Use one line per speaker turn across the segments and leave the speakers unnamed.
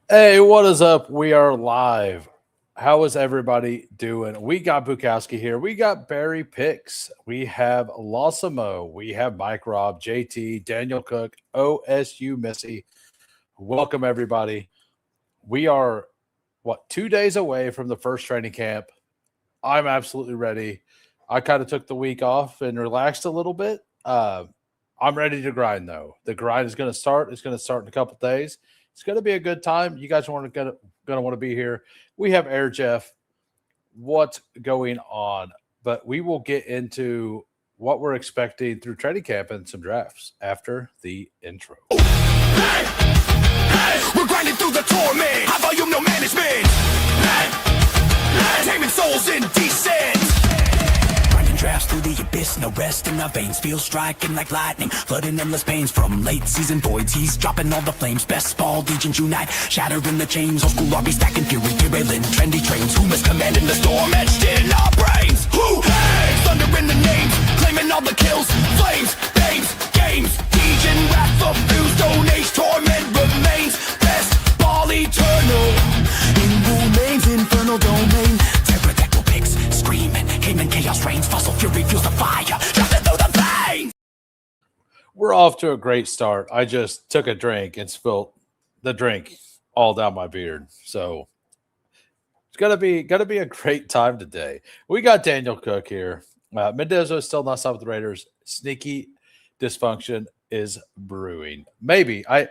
Hey, what is up? We are live. How is everybody doing? We got Bukowski here. We got Barry Picks. We have Losimo. We have Mike Robb, JT, Daniel Cook, OSU Missy. Welcome, everybody. We are, 2 days away from the first training camp. I'm absolutely ready. I kind of took the week off and relaxed a little bit. I'm ready to grind, though. The grind is going to start. It's going to start in a couple days. It's going to be a good time. You guys are going to want to be here. We have Air Jeff. What's going on? But we will get into what we're expecting through training camp and some drafts after the intro.
Hey, we're grinding through the torment. High volume, no management. Taming souls in descent. Grinding drafts through the abyss, no rest in our veins. Feel striking like lightning, flooding endless pains. From late season voids, he's dropping all the flames. Bestball Degens unite, shattering the chains. Old school RB stacking fury, derailing trendy trains. Who is commanding the storm etched in our brains? Who hates thunder in the names, claiming all the kills, flames, names, games. Degen wrath of fuse, stone age torment remains. Bestball eternal, in remains infernal domain. Pterodactyl pigs screaming, Cayman chaos reigns. Fossil fury fuels the fire, dropping through the veins.
We're off to a great start. I just took a drink and spilled the drink all down my beard. So it's gonna be a great time today. We got Daniel Cook here. Mendoza is still not signed with the Raiders. Sneaky dysfunction is brewing. Maybe I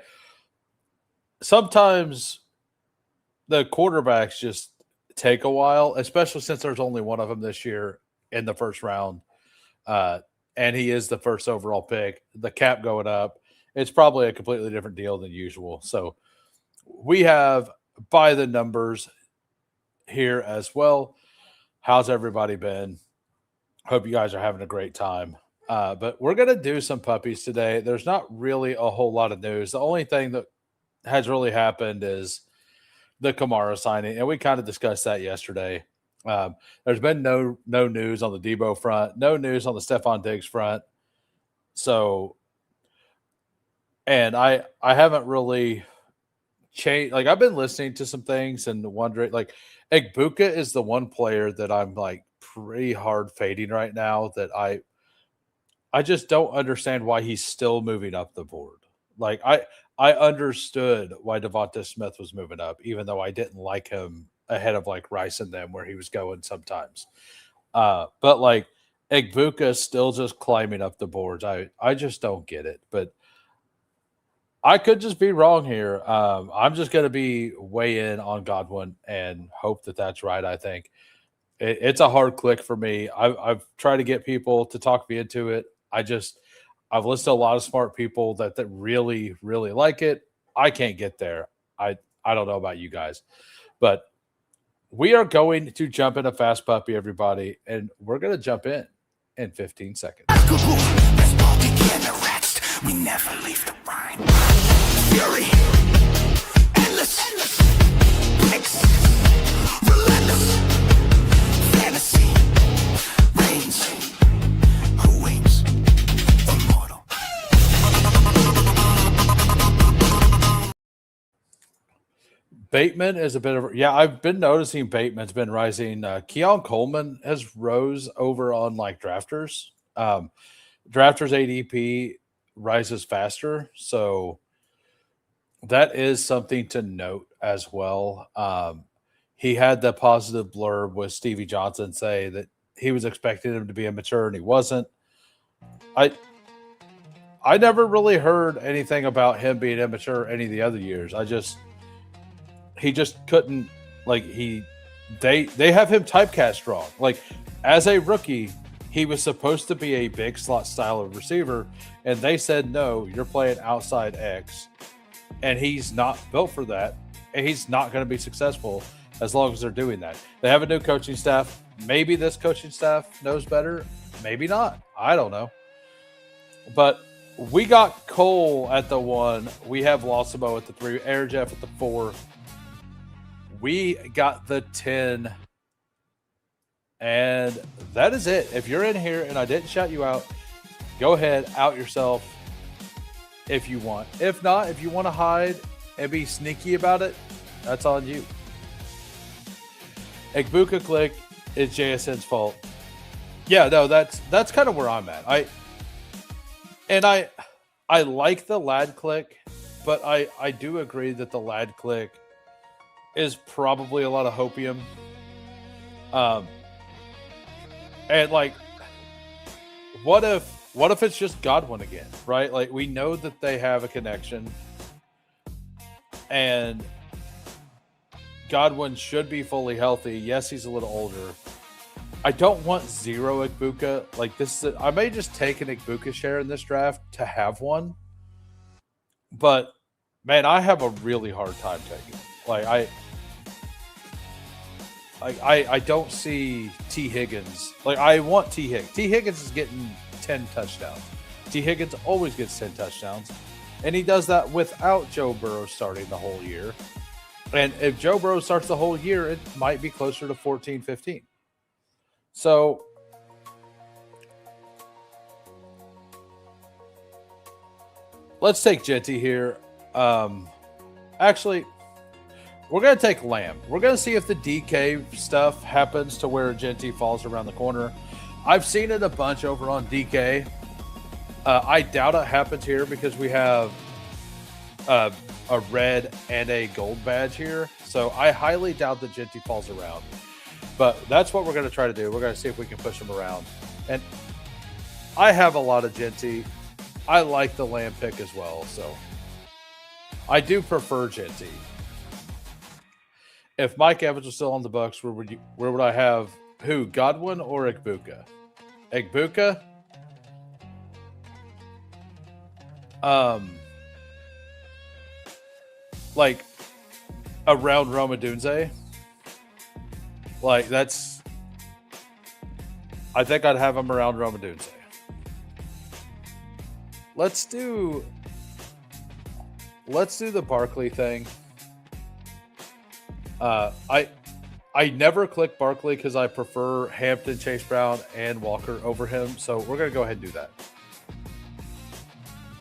sometimes the quarterbacks just take a while, especially since there's only one of them this year in the first round, and he is the first overall pick. The cap going up, it's probably a completely different deal than usual. So we have by the numbers here as well. How's everybody been? Hope you guys are having a great time. But we're going to do some puppies today. There's not really a whole lot of news. The only thing that has really happened is the Kamara signing, and we kind of discussed that yesterday. There's been no news on the Debo front, no news on the Stephon Diggs front. So, and I haven't really changed. Like I've been listening to some things and wondering, like Egbuka is the one player that I'm like pretty hard fading right now. That I just don't understand why he's still moving up the board. Like I understood why Devonta Smith was moving up, even though I didn't like him ahead of like Rice and them where he was going sometimes. But like Egbuka is still just climbing up the boards. I just don't get it. But I could just be wrong here. I'm just going to be way in on Godwin and hope that that's right. I think it's a hard click for me. I've tried to get people to talk me into it. I've listened to a lot of smart people that really, really like it. I can't get there. I don't know about you guys, but we are going to jump in a fast puppy, everybody, and we're going to jump in 15 seconds.
Bestball began to rest. We never leave the rhyme. Fury, endless, picks, relentless, fantasy, reigns. Who waits? Immortal.
Bateman is a bit of I've been noticing Bateman's been rising. Keon Coleman has rose over on like drafters. Drafters ADP rises faster, so that is something to note as well. He had the positive blurb with Stevie Johnson say that he was expecting him to be immature and he wasn't. I I never really heard anything about him being immature any of the other years. He just couldn't like they have him typecast wrong. Like as a rookie, he was supposed to be a big slot style of receiver, and they said no, you're playing outside X, and he's not built for that, and he's not going to be successful as long as they're doing that. They have a new coaching staff. Maybe this coaching staff knows better. Maybe not. I don't know. But we got Cole at the 1. We have Losimo at the 3. Air Jeff at the 4. We got the 10. And that is it. If you're in here and I didn't shout you out, go ahead, out yourself if you want. If not, if you want to hide and be sneaky about it, That's on you. Egbuka click is JSN's fault. Yeah, no, that's kind of where I'm at. I like the lad click, but I do agree that the lad click is probably a lot of hopium. And like, what if it's just Godwin again, right? Like, we know that they have a connection, and Godwin should be fully healthy. Yes, he's a little older. I don't want zero Egbuka. Like, I may just take an Egbuka share in this draft to have one. But man, I have a really hard time taking it. Like, I don't see T. Higgins. Like, I want T. Higgins. T. Higgins is getting 10 touchdowns. T. Higgins always gets 10 touchdowns. And he does that without Joe Burrow starting the whole year. And if Joe Burrow starts the whole year, it might be closer to 14, 15. So let's take Genty here. Actually, we're going to take Lamb. We're going to see if the DK stuff happens to where Genty falls around the corner. I've seen it a bunch over on DK. I doubt it happens here because we have a red and a gold badge here. So I highly doubt that Genty falls around. But that's what we're going to try to do. We're going to see if we can push him around. And I have a lot of Genty. I like the Lamb pick as well. So I do prefer Genty. If Mike Evans was still on the Bucs, where would I have who? Godwin or Egbuka? Egbuka? Like around Roma Dunze. Like, I think I'd have him around Roma Dunze. Let's do the Barkley thing. I never click Barkley because I prefer Hampton, Chase Brown, and Walker over him. So we're gonna go ahead and do that.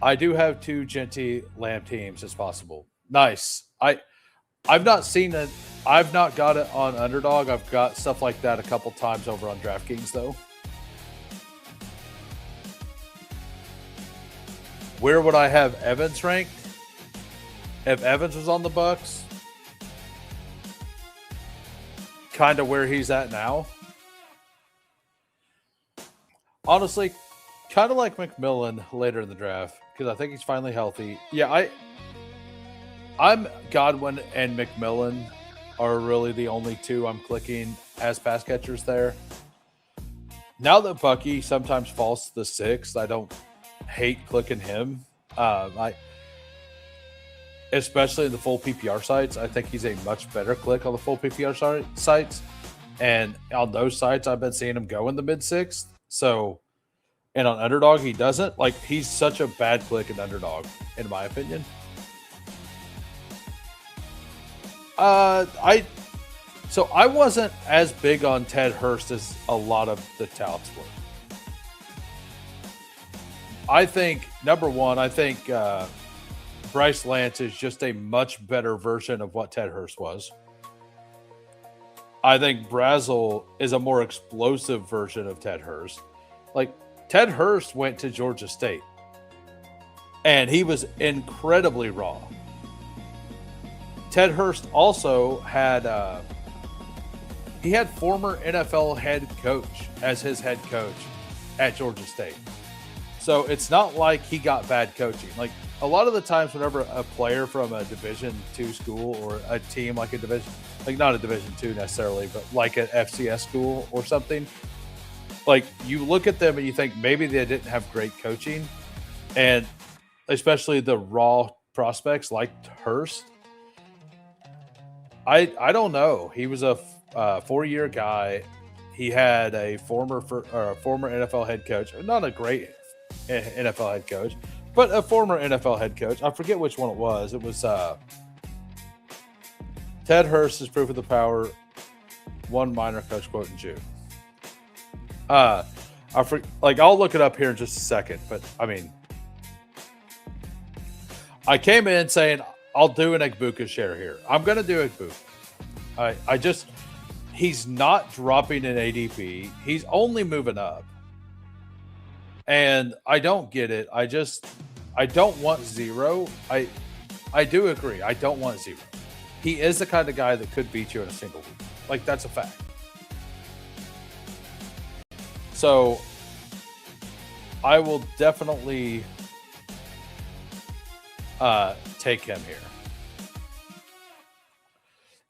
I do have 2 Genty Lamb teams as possible. Nice. I've not seen it. I've not got it on Underdog. I've got stuff like that a couple times over on DraftKings though. Where would I have Evans ranked? If Evans was on the Bucs, kind of where he's at now. Honestly, kind of like McMillan later in the draft because I think he's finally healthy. Yeah, I'm Godwin and McMillan are really the only 2 I'm clicking as pass catchers there. Now that Bucky sometimes falls to the 6th, I don't hate clicking him. Especially in the full PPR sites, I think he's a much better click on the full PPR sites. And on those sites, I've been seeing him go in the mid-6th. So, and on Underdog, he doesn't. Like, he's such a bad click in Underdog, in my opinion. So I wasn't as big on Ted Hurst as a lot of the touts were. I think, number one, Bryce Lance is just a much better version of what Ted Hurst was. I think Brazel is a more explosive version of Ted Hurst. Like, Ted Hurst went to Georgia State, and he was incredibly raw. Ted Hurst also had he had former NFL head coach as his head coach at Georgia State. So it's not like he got bad coaching. Like, a lot of the times whenever a player from a Division II school or a team like a division, like not a Division II necessarily, but like an FCS school or something, like, you look at them and you think maybe they didn't have great coaching, and especially the raw prospects like Hurst. I don't know. He was a 4-year guy. He had a former NFL head coach, not a great NFL head coach, but a former NFL head coach. I forget which one it was. It was Ted Hurst is proof of the power. One minor coach quote in June. I'll look it up here in just a second, but I mean, I came in saying I'll do an Egbuka share here. I'm going to do Egbuka. I just, he's not dropping in ADP. He's only moving up. And I don't get it. I don't want zero. I do agree. I don't want zero. He is the kind of guy that could beat you in a single week. Like, that's a fact. So I will definitely take him here.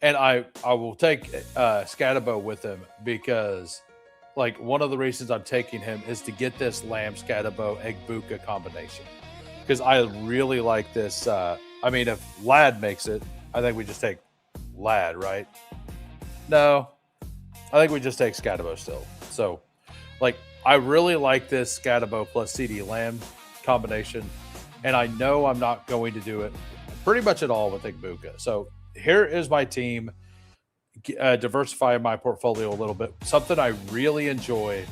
And I will take Scatabo with him because, like, one of the reasons I'm taking him is to get this Lamb Scatabo Egbuka combination. Because I really like this. I mean, if Lad makes it, I think we just take Lad, right? No, I think we just take Scatabo still. So, like, I really like this Scatabo plus CD Lamb combination. And I know I'm not going to do it pretty much at all with Egbuka. So here is my team. Diversify my portfolio a little bit. Something I really enjoy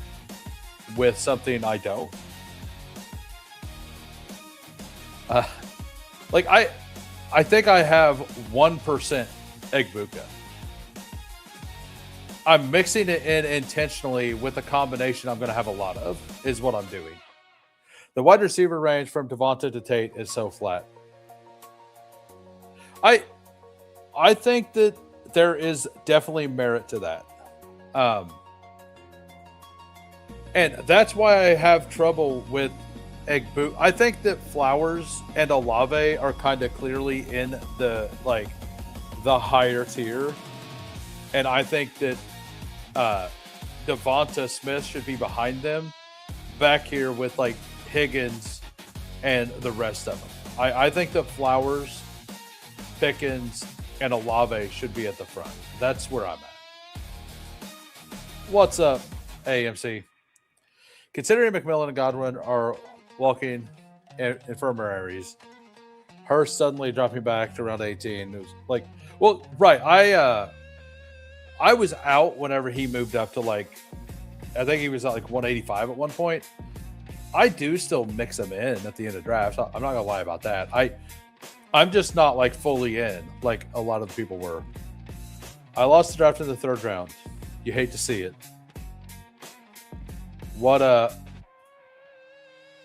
with something I don't. Like, I think I have 1% Egbuka. I'm mixing it in intentionally with a combination I'm going to have a lot of, is what I'm doing. The wide receiver range from Devonta to Tate is so flat. I think that there is definitely merit to that. And that's why I have trouble with Egbuka. I think that Flowers and Olave are kind of clearly in the, like, the higher tier. And I think that Devonta Smith should be behind them back here with, like, Higgins and the rest of them. I think that Flowers, Pickens, and Olave should be at the front. That's where I'm at. What's up, AMC? Considering McMillan and Godwin are walking infirmaries, Hurst suddenly dropping back to around 18. It was like, well, right. I was out whenever he moved up to, like, I think he was at like 185 at one point. I do still mix him in at the end of drafts. I'm not gonna lie about that. I'm just not, like, fully in like a lot of the people were. I lost the draft in the 3rd round. You hate to see it.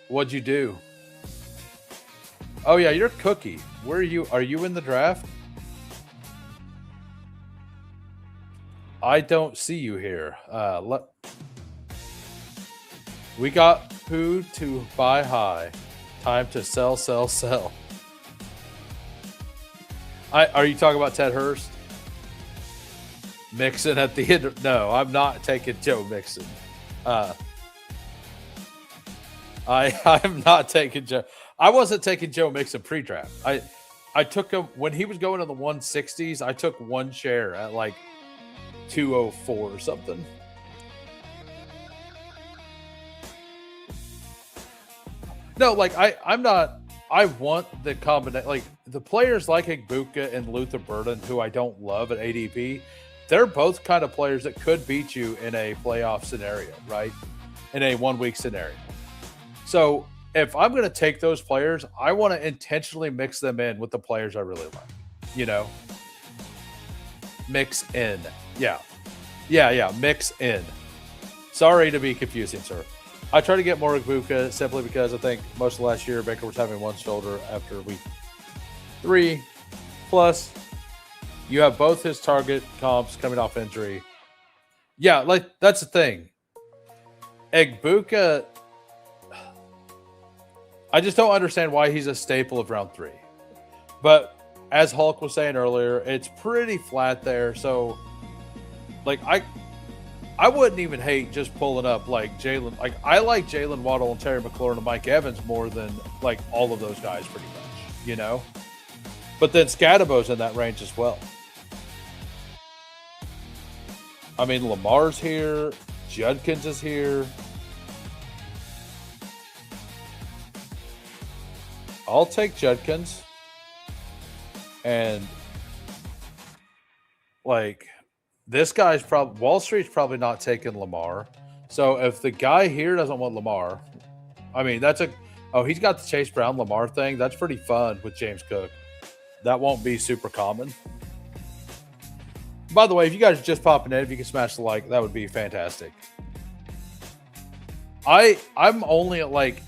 What'd you do? Oh yeah, you're Cookie. Where are you? Are you in the draft? I don't see you here. We got who to buy high. Time to sell, sell, sell. Are you talking about Ted Hurst? Mixon at the end? No, I'm not taking Joe Mixon. I'm not taking Joe. I wasn't taking Joe Mixon pre-draft. I took him when he was going in the 160s. I took one share at like 204 or something. No, like I'm not. I want the combination, like the players like Egbuka and Luther Burden, who I don't love at ADP. They're both kind of players that could beat you in a playoff scenario, right? In a 1 week scenario. So if I'm going to take those players, I want to intentionally mix them in with the players I really like. You know, mix in. Yeah. Mix in. Sorry to be confusing, sir. I try to get more Egbuka simply because I think most of last year Baker was having one shoulder after week 3. Plus, you have both his target comps coming off injury. Yeah, like that's the thing. Egbuka, I just don't understand why he's a staple of round 3. But as Hulk was saying earlier, it's pretty flat there. So, like, I wouldn't even hate just pulling up like Jalen. Like, I like Jalen Waddle and Terry McLaurin and Mike Evans more than like all of those guys, pretty much, you know. But then Scadabo's in that range as well. I mean, Lamar's here, Judkins is here. I'll take Judkins, and like. This guy's probably Wall Street's probably not taking Lamar. So if the guy here doesn't want Lamar, I mean, he's got the Chase Brown Lamar thing. That's pretty fun with James Cook. that won't be super common. By the way, if you guys are just popping in, if you can smash the like, that would be fantastic. I'm only at like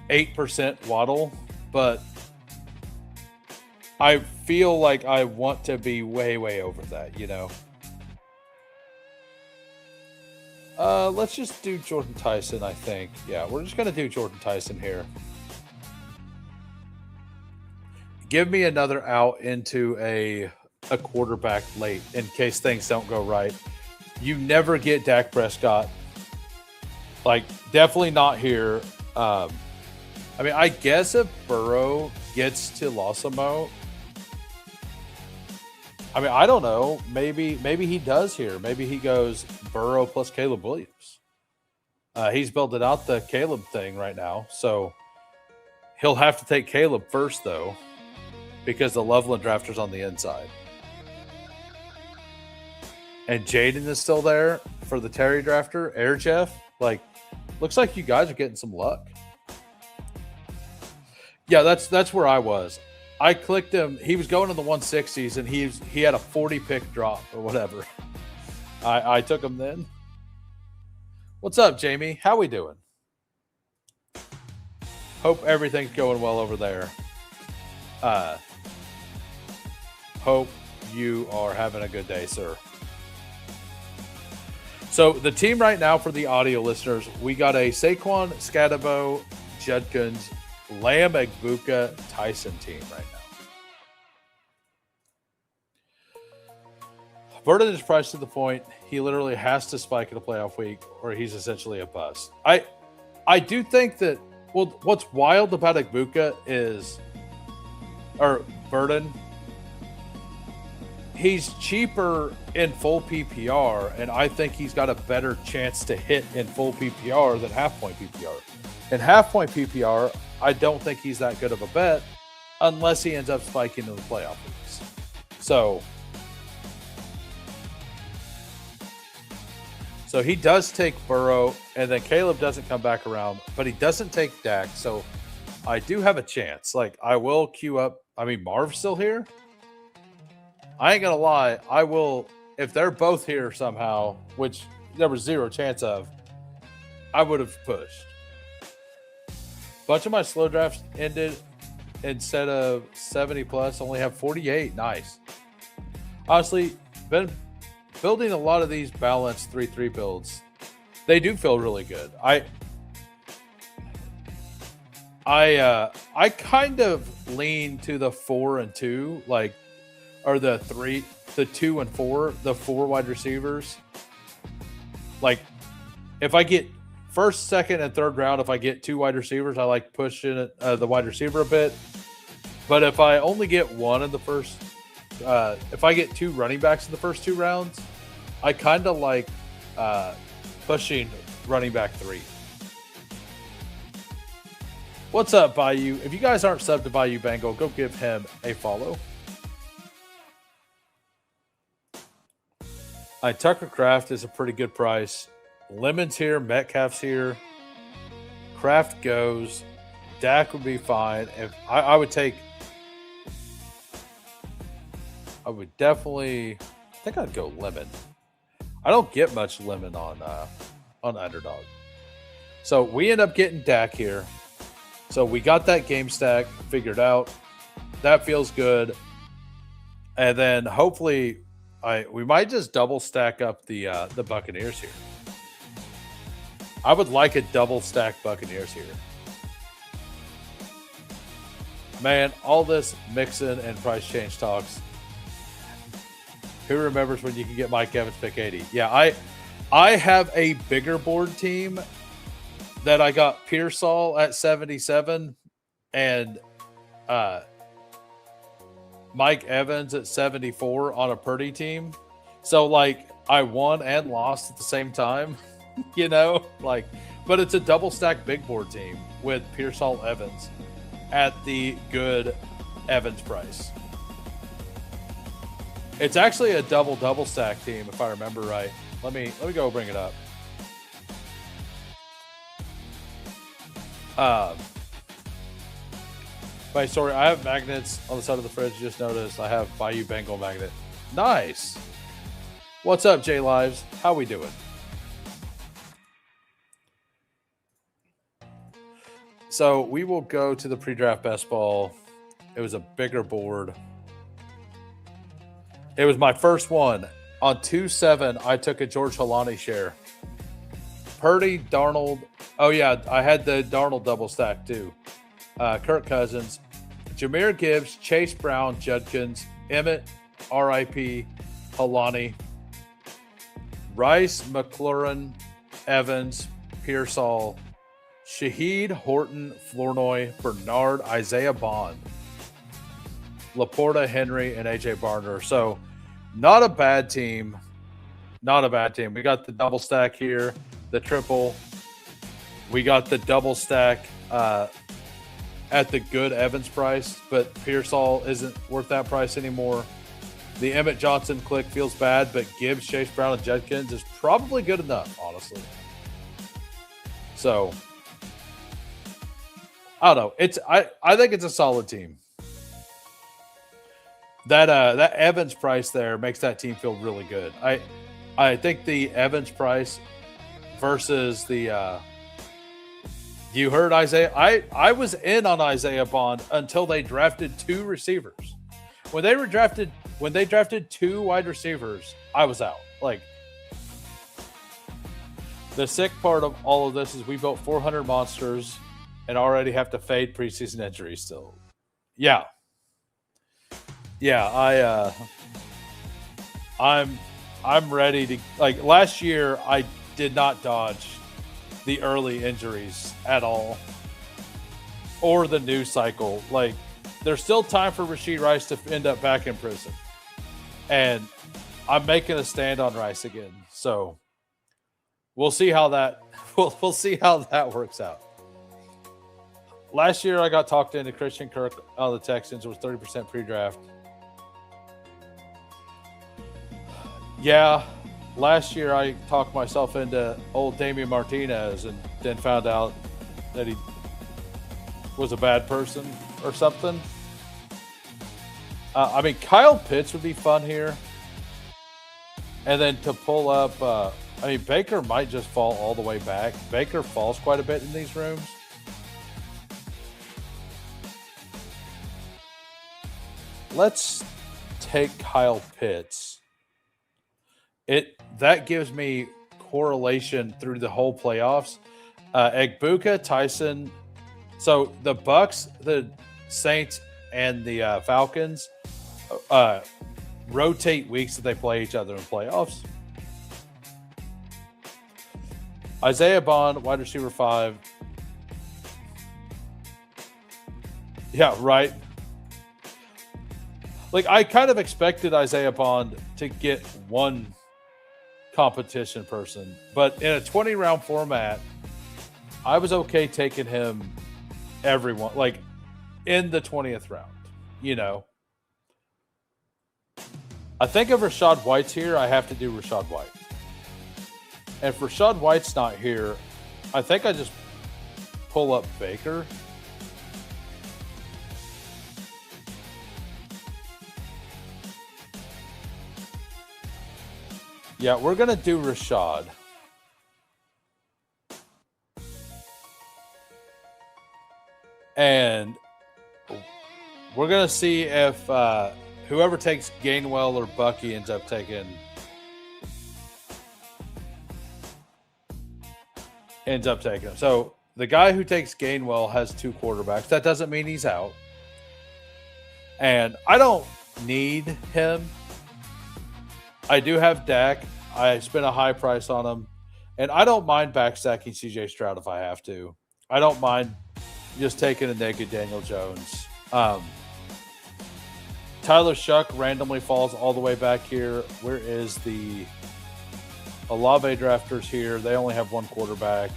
8% Waddle, but I feel like I want to be way, way over that, you know. Let's just do Jordan Tyson, I think. Yeah, we're just gonna do Jordan Tyson here. Give me another out into a quarterback late in case things don't go right. You never get Dak Prescott. Like, definitely not here. I mean, I guess if Burrow gets to Losamo, I mean, I don't know. Maybe he does here. Maybe he goes Burrow plus Caleb Williams. He's building out the Caleb thing right now, so he'll have to take Caleb first, though, because the Loveland drafter's on the inside. And Jaden is still there for the Terry drafter. Air Jeff, like, looks like you guys are getting some luck. Yeah, that's where I was. I clicked him. He was going in the 160s, and he had a 40 pick drop or whatever. I took him then. What's up, Jamie? How we doing? Hope everything's going well over there. Hope you are having a good day, sir. So the team right now for the audio listeners, we got a Saquon, Scadabo, Judkins, Lamb, Egbuka, Tyson team right now. Burden is priced to the point he literally has to spike in a playoff week or he's essentially a bust. I do think that, well, what's wild about Egbuka is, or Burden, he's cheaper in full PPR, and I think he's got a better chance to hit in full PPR than half-point PPR. In half-point PPR, I don't think he's that good of a bet unless he ends up spiking in the playoff weeks. So he does take Burrow, and then Caleb doesn't come back around, but he doesn't take Dak, so I do have a chance. Like, I will queue up. I mean, Marv's still here. I ain't gonna lie, I will, if they're both here somehow, which there was zero chance of, I would have pushed. Bunch of my slow drafts ended instead of 70 plus, only have 48. Nice. Honestly, been building a lot of these balanced 3-3 builds. They do feel really good. I kind of lean to the 4 and 2, like, or the 2 and 4, the 4 wide receivers. Like, if I get first, second, and third round, if I get 2 wide receivers, I like pushing it, the wide receiver a bit. But if I only get one in the first, if I get 2 running backs in the first 2 rounds, I kind of like pushing running back 3. What's up, Bayou? If you guys aren't subbed to Bayou Bengal, go give him a follow. Tucker Kraft is a pretty good price. Lemon's here, Metcalf's here. Kraft goes. Dak would be fine. If I would take, I would definitely, I think I'd go Lemon. I don't get much Lemon on Underdog. So we end up getting Dak here. So we got that game stack figured out. That feels good. And then hopefully we might just double stack up the Buccaneers here. I would like a double stack Buccaneers here. Man, all this Mixon and price change talks. Who remembers when you can get Mike Evans pick 80? Yeah, I have a bigger board team that I got Pearsall at 77 and Mike Evans at 74 on a Purdy team. So, like, I won and lost at the same time, you know? Like, but it's a double stack big board team with Pearsall Evans at the good Evans price. It's actually a double stack team, if I remember right. Let me go bring it up. By sorry, I have magnets on the side of the fridge. Just noticed I have Bayou Bengal magnet. Nice. What's up, J Lives? How we doing? So we will go to the pre-draft best ball. It was a bigger board. It was my first one. On 2-7, I took a George Halani share. Purdy, Darnold. Oh, yeah, I had the Darnold double stack, too. Kirk Cousins, Jahmyr Gibbs, Chase Brown, Judkins, Emmett, RIP, Halani, Rice, McLaurin, Evans, Pearsall, Shaheed, Horton, Flournoy, Bernard, Isaiah Bond, Laporta, Henry, and AJ Barner. So not a bad team. Not a bad team. We got the double stack here, the triple. We got the double stack at the good Evans price, but Pearsall isn't worth that price anymore. The Emmett Johnson click feels bad, but Gibbs, Chase Brown, and Judkins is probably good enough, honestly. So I don't know. I think it's a solid team. That Evans price there makes that team feel really good. I think the Evans price versus the you heard Isaiah. I was in on Isaiah Bond until they drafted 2 receivers. When they drafted 2 wide receivers, I was out. Like, the sick part of all of this is we built 400 monsters and already have to fade preseason injuries still. Yeah. Yeah, I'm ready to, like, last year I did not dodge the early injuries at all or the news cycle. Like, there's still time for Rashid Rice to end up back in prison. And I'm making a stand on Rice again. So we'll see how that we'll see how that works out. Last year I got talked into Christian Kirk on the Texans. It was 30% pre-draft. Yeah, last year I talked myself into old Damian Martinez and then found out that he was a bad person or something. I mean, Kyle Pitts would be fun here. And then to pull up, I mean, Baker might just fall all the way back. Baker falls quite a bit in these rooms. Let's take Kyle Pitts. That gives me correlation through the whole playoffs. Egbuka, Tyson. So the Bucks, the Saints, and the Falcons rotate weeks that they play each other in playoffs. Isaiah Bond, wide receiver 5. Yeah, right. Like, I kind of expected Isaiah Bond to get one competition person, but in a 20-round format, I was okay taking him everyone, like, in the 20th round, you know. I think if Rachaad White's here, I have to do Rachaad White. And if Rachaad White's not here, I think I just pull up Baker. Yeah, we're going to do Rachaad. And we're going to see if whoever takes Gainwell or Bucky ends up taking him. So the guy who takes Gainwell has 2 quarterbacks. That doesn't mean he's out. And I don't need him. I do have Dak. I spent a high price on him. And I don't mind backstacking CJ Stroud if I have to. I don't mind just taking a naked Daniel Jones. Tyler Shuck randomly falls all the way back here. Where is the Olave drafters here? They only have 1 quarterback.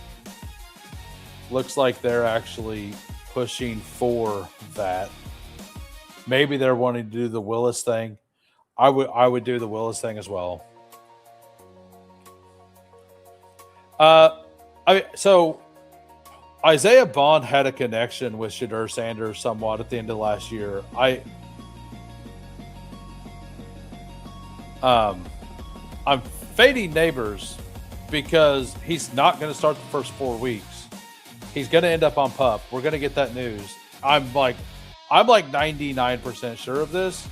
Looks like they're actually pushing for that. Maybe they're wanting to do the Willis thing. I would do the Willis thing as well. I mean, so Isaiah Bond had a connection with Shadur Sanders somewhat at the end of last year. I'm fading Neighbors because he's not going to start the first 4 weeks. He's going to end up on PUP. We're going to get that news. I'm like 99% sure of this.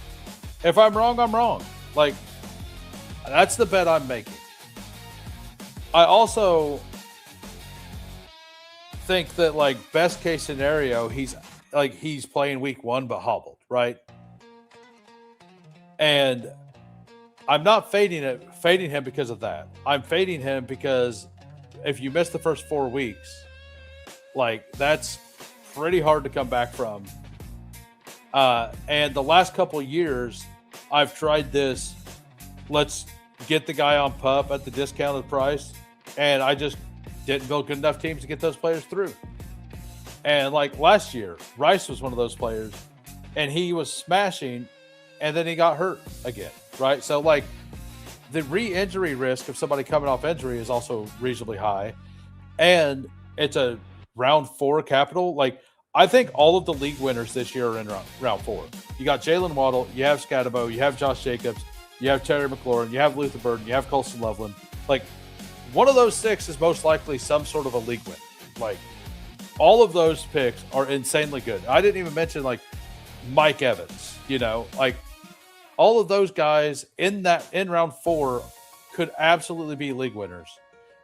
If I'm wrong, I'm wrong. Like, that's the bet I'm making. I also think that, like, best case scenario, he's playing week 1 but hobbled, right? And I'm not fading him because of that. I'm fading him because if you miss the first 4 weeks, like, that's pretty hard to come back from. And the last couple years, I've tried this. Let's get the guy on PUP at the discounted price, and I just didn't build good enough teams to get those players through. And like last year, Rice was one of those players, and he was smashing, and then he got hurt again, right? So like the re-injury risk of somebody coming off injury is also reasonably high, and it's a round 4 capital. Like, I think all of the league winners this year are in round 4. You got Jalen Waddle, you have Scatabo, you have Josh Jacobs, you have Terry McLaurin, you have Luther Burden, you have Colson Loveland. Like, one of those 6 is most likely some sort of a league win. Like, all of those picks are insanely good. I didn't even mention, like, Mike Evans, like, all of those guys in round 4 could absolutely be league winners.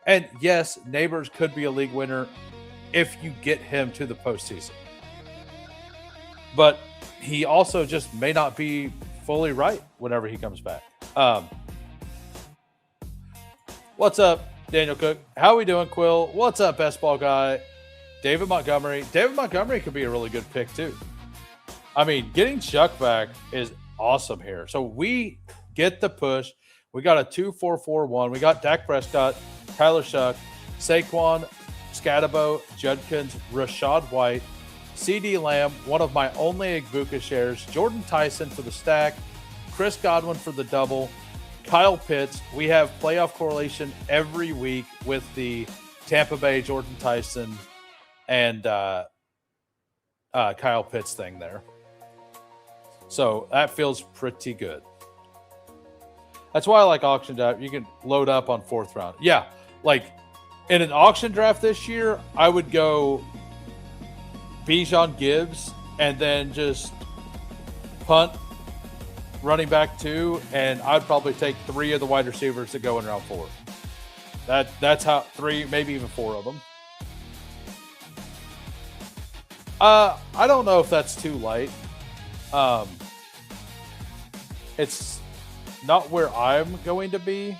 And yes, Neighbors could be a league winner if you get him to the postseason. But he also just may not be fully right whenever he comes back. What's up, Daniel Cook? How we doing, Quill? What's up, Best Ball Guy? David Montgomery. David Montgomery could be a really good pick, too. I mean, getting Chuck back is awesome here. So we get the push. We got a 2-4-4-1. We got Dak Prescott, Tyler Shuck, Saquon, Scatabo, Judkins, Rashad White, CD Lamb, one of my only Igbuka shares, Jordan Tyson for the stack, Chris Godwin for the double, Kyle Pitts. We have playoff correlation every week with the Tampa Bay Jordan Tyson and Kyle Pitts thing there. So that feels pretty good. That's why I like auction draft. You can load up on 4th round. Yeah, like in an auction draft this year, I would go Bijan Gibbs and then just punt running back 2, and I'd probably take 3 of the wide receivers that go in round 4. That's how 3, maybe even 4 of them. I don't know if that's too light. It's not where I'm going to be.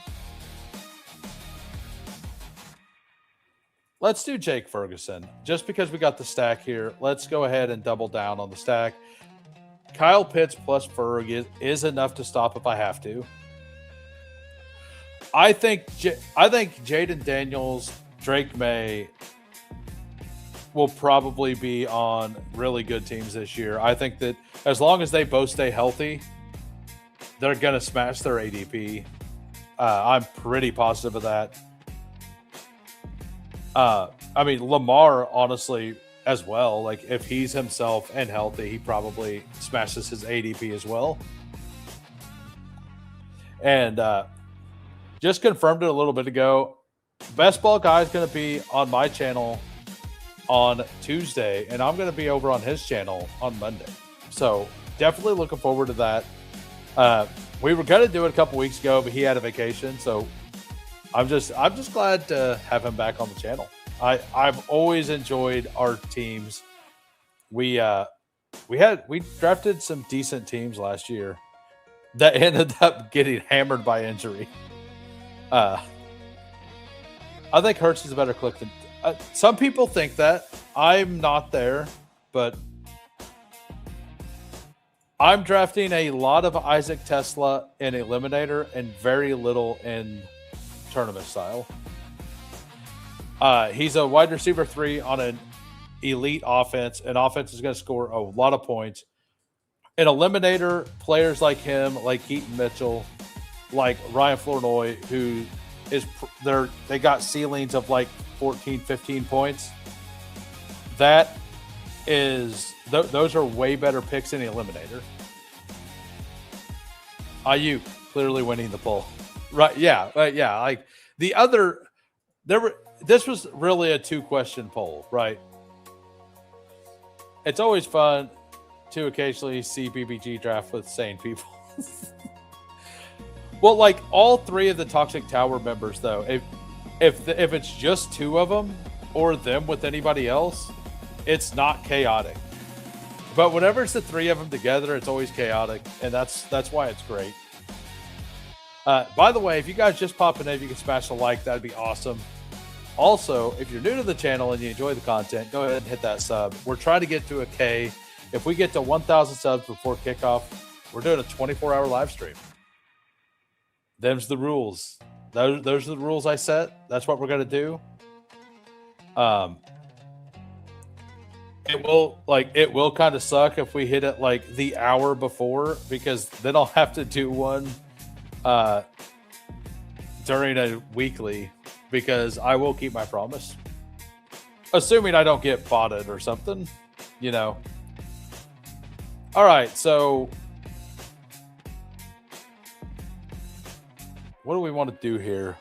Let's do Jake Ferguson. Just because we got the stack here, let's go ahead and double down on the stack. Kyle Pitts plus Ferg is enough to stop if I have to. I think Jaden Daniels, Drake May will probably be on really good teams this year. I think that as long as they both stay healthy, they're going to smash their ADP. I'm pretty positive of that. I mean, Lamar, honestly, as well. Like, if he's himself and healthy, he probably smashes his ADP as well. And just confirmed it a little bit ago. Best Ball Guy is going to be on my channel on Tuesday, and I'm going to be over on his channel on Monday. So definitely looking forward to that. We were going to do it a couple weeks ago, but he had a vacation, so I'm just glad to have him back on the channel. I've always enjoyed our teams. We drafted some decent teams last year that ended up getting hammered by injury. I think Hurts is a better click than some people think that. I'm not there, but I'm drafting a lot of Isaac Tesla in Eliminator and very little in tournament style. He's a wide receiver 3 on an elite offense. An offense is going to score a lot of points. In Eliminator, players like him, like Keaton Mitchell, like Ryan Flournoy, who is they got ceilings of like 14, 15 points. that is those are way better picks in the eliminator. IU clearly winning the poll, right? Yeah, yeah. Like the other, This was really a 2-question poll, right? It's always fun to occasionally see BBG draft with sane people. Well, like all 3 of the Toxic Tower members, though, if it's just 2 of them or them with anybody else, it's not chaotic. But whenever it's the 3 of them together, it's always chaotic, and that's why it's great. By the way, if you guys just popping in, if you can smash a like, that'd be awesome. Also, if you're new to the channel and you enjoy the content, go ahead and hit that sub. We're trying to get to a K. If we get to 1,000 subs before kickoff, we're doing a 24-hour live stream. Them's the rules. Those are the rules I set. That's what we're going to do. It will kind of suck if we hit it like the hour before, because then I'll have to do one during a weekly, because I will keep my promise. Assuming I don't get botted or something, you know. All right, so what do we want to do here?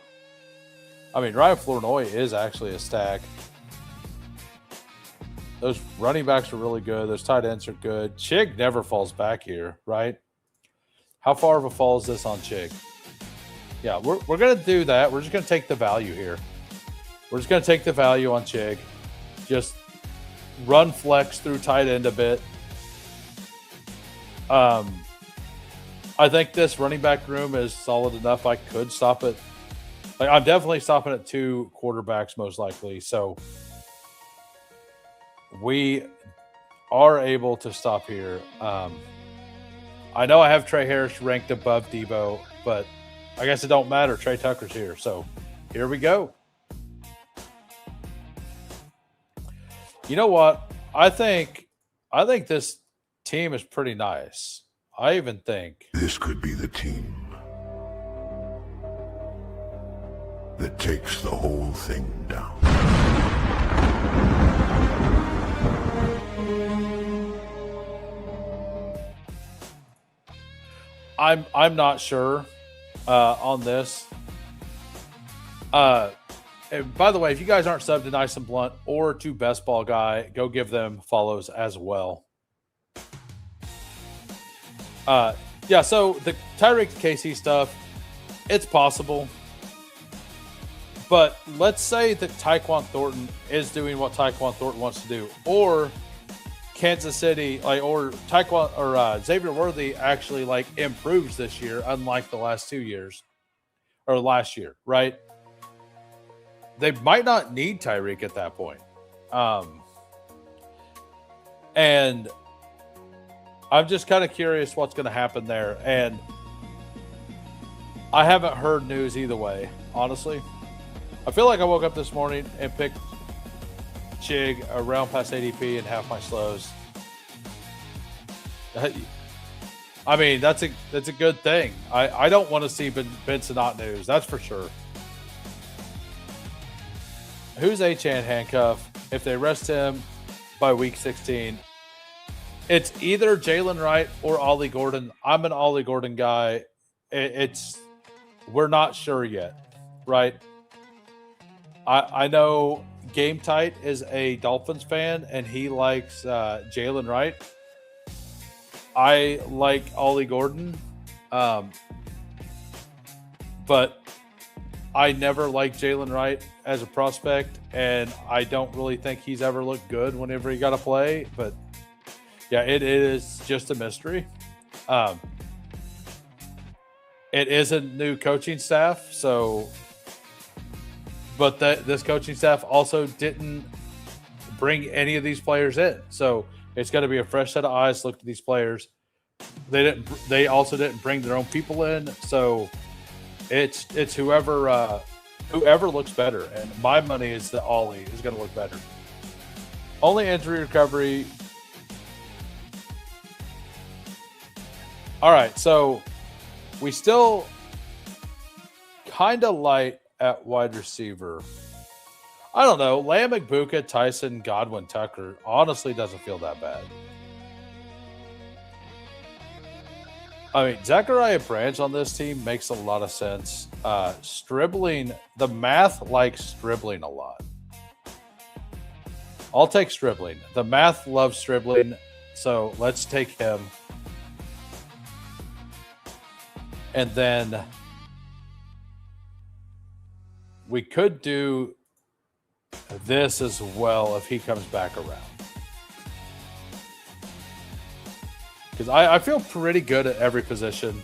I mean, Ryan Flournoy is actually a stack. Those running backs are really good. Those tight ends are good. Chig never falls back here, right? How far of a fall is this on Chig? Yeah, we're going to do that. We're just going to take the value here. We're just going to take the value on Chig. Just run flex through tight end a bit. I think this running back room is solid enough. I could stop it. Like, I'm definitely stopping at 2 quarterbacks most likely. So we are able to stop here. I know I have Trey Harris ranked above Debo, but I guess it don't matter. Trey Tucker's here. So here we go. You know what? I think this team is pretty nice. I even think
this could be the team that takes the whole thing down.
I'm not sure on this. And by the way, if you guys aren't subbed to Nice and Blunt or to Bestball Guy, go give them follows as well. Yeah, so the Tyreek KC stuff, it's possible. But let's say that Tyquan Thornton is doing what Tyquan Thornton wants to do, or Kansas City, or Tyquan or Xavier Worthy actually improves this year, unlike the last 2 years or last year, right? They might not need Tyreek at that point. And I'm just kind of curious what's going to happen there. And I haven't heard news either way, honestly. I feel like I woke up this morning and picked Chig around past ADP and half my slows. I mean, that's a good thing. I don't want to see Benson not news, that's for sure. Who's Achane handcuff? If they rest him by week 16, it's either Jalen Wright or Ollie Gordon. I'm an Ollie Gordon guy. We're not sure yet, right? I know Game Tight is a Dolphins fan and he likes Jalen Wright. I like Ollie Gordon, but I never liked Jalen Wright as a prospect, and I don't really think he's ever looked good whenever he got to play. But yeah, it is just a mystery. It is a new coaching staff, so, but this coaching staff also didn't bring any of these players in, so it's going to be a fresh set of eyes to look at these players. They also didn't bring their own people in, so it's whoever looks better. And my money is that Ollie is going to look better. Only injury recovery. All right, so we still kind of light at wide receiver. I don't know. Lamb, McBuka, Tyson, Godwin, Tucker honestly doesn't feel that bad. I mean, Zachariah Branch on this team makes a lot of sense. Stribling, the math likes Stribling a lot. I'll take Stribling. The math loves Stribling, so let's take him. And then we could do this as well if he comes back around. Because I feel pretty good at every position,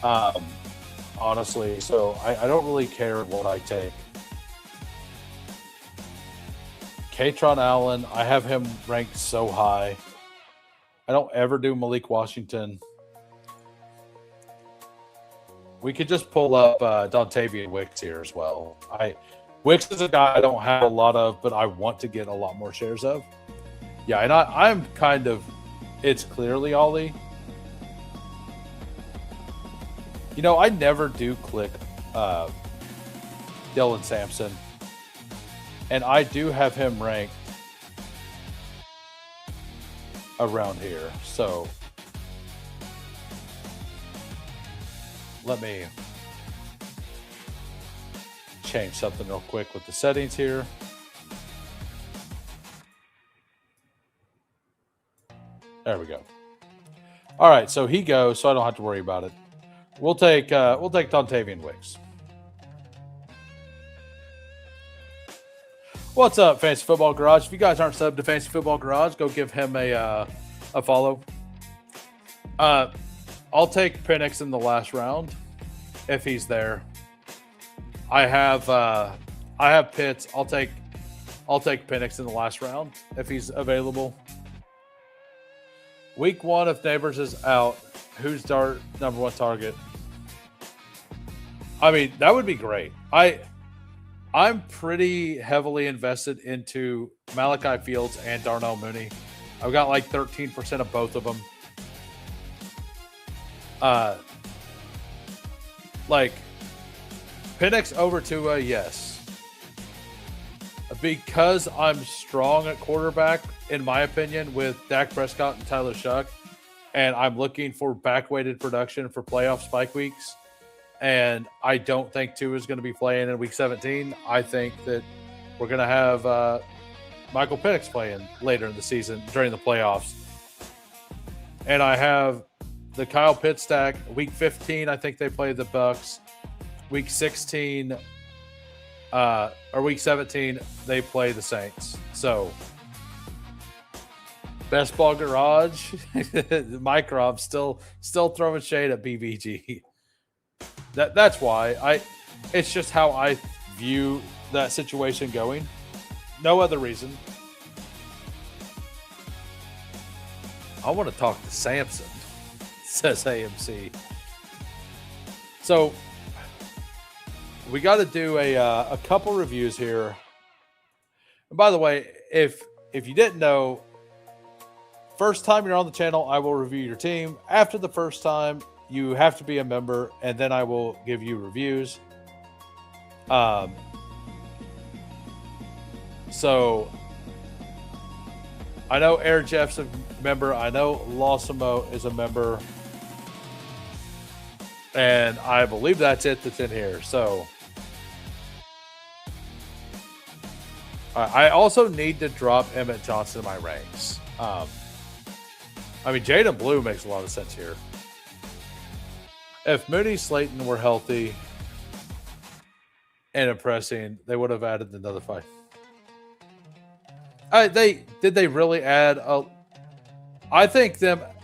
honestly. So I don't really care what I take. Katron Allen, I have him ranked so high. I don't ever do Malik Washington. We could just pull up Dontavian Wicks here as well. Wicks is a guy I don't have a lot of, but I want to get a lot more shares of. Yeah, and I'm kind of, it's clearly Ollie. You know, I never do click Dylan Sampson. And I do have him ranked around here. So let me change something real quick with the settings here. There we go. All right, so he goes, so I don't have to worry about it. We'll take Dontavian Wicks. What's up, Fantasy Football Garage? If you guys aren't subbed to Fantasy Football Garage, go give him a follow. I'll take Penix in the last round if he's there. I have Pitts. I'll take Penix in the last round if he's available. Week 1, if Neighbors is out, who's Dart number 1 target? I mean, that would be great. I'm pretty heavily invested into Malachi Fields and Darnell Mooney. I've got like 13% of both of them. Like Penix over Tua, yes. Because I'm strong at quarterback, in my opinion, with Dak Prescott and Tyler Shuck, and I'm looking for back-weighted production for playoff spike weeks, and I don't think Tua is going to be playing in Week 17. I think that we're going to have Michael Penix playing later in the season during the playoffs. And I have the Kyle Pitts stack. Week 15, I think they play the Bucks. Week 16 or Week 17, they play the Saints. So, Best Ball Garage, Mike Rob still throwing shade at BBG. That's why it's just how I view that situation going. No other reason. I want to talk to Samson, says AMC. So we got to do a couple reviews here. And by the way, if you didn't know, first time you're on the channel, I will review your team. After the first time, you have to be a member, and then I will give you reviews. So I know Air Jeff's a member. I know Lawsimo is a member. And I believe that's it that's in here. So I also need to drop Emmett Johnson in my ranks. I mean, Jaden Blue makes a lot of sense here. If Mooney Slayton were healthy and impressing, they would have added another 5. Did they really add a? I think that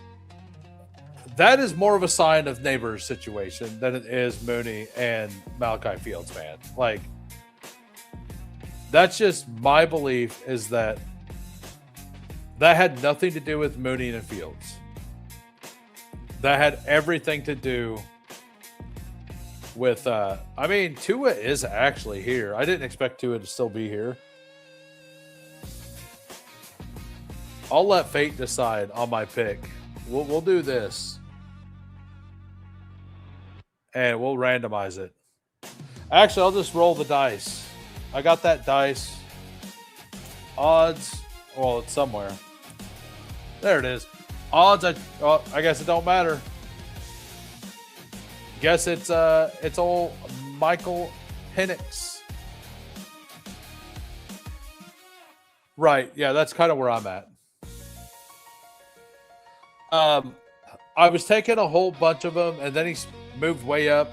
is more of a sign of Neighbors' situation than it is Mooney and Malachi Fields, man. Like, that's just my belief, is that had nothing to do with Mooney and Fields. That had everything to do with, I mean, Tua is actually here. I didn't expect Tua to still be here. I'll let fate decide on my pick. We'll do this. And we'll randomize it. Actually, I'll just roll the dice. I got that dice. Odds. Well, it's somewhere. There it is. Odds. I guess it don't matter. Guess it's old Michael Penix. Right. Yeah, that's kind of where I'm at. I was taking a whole bunch of them, and then he moved way up.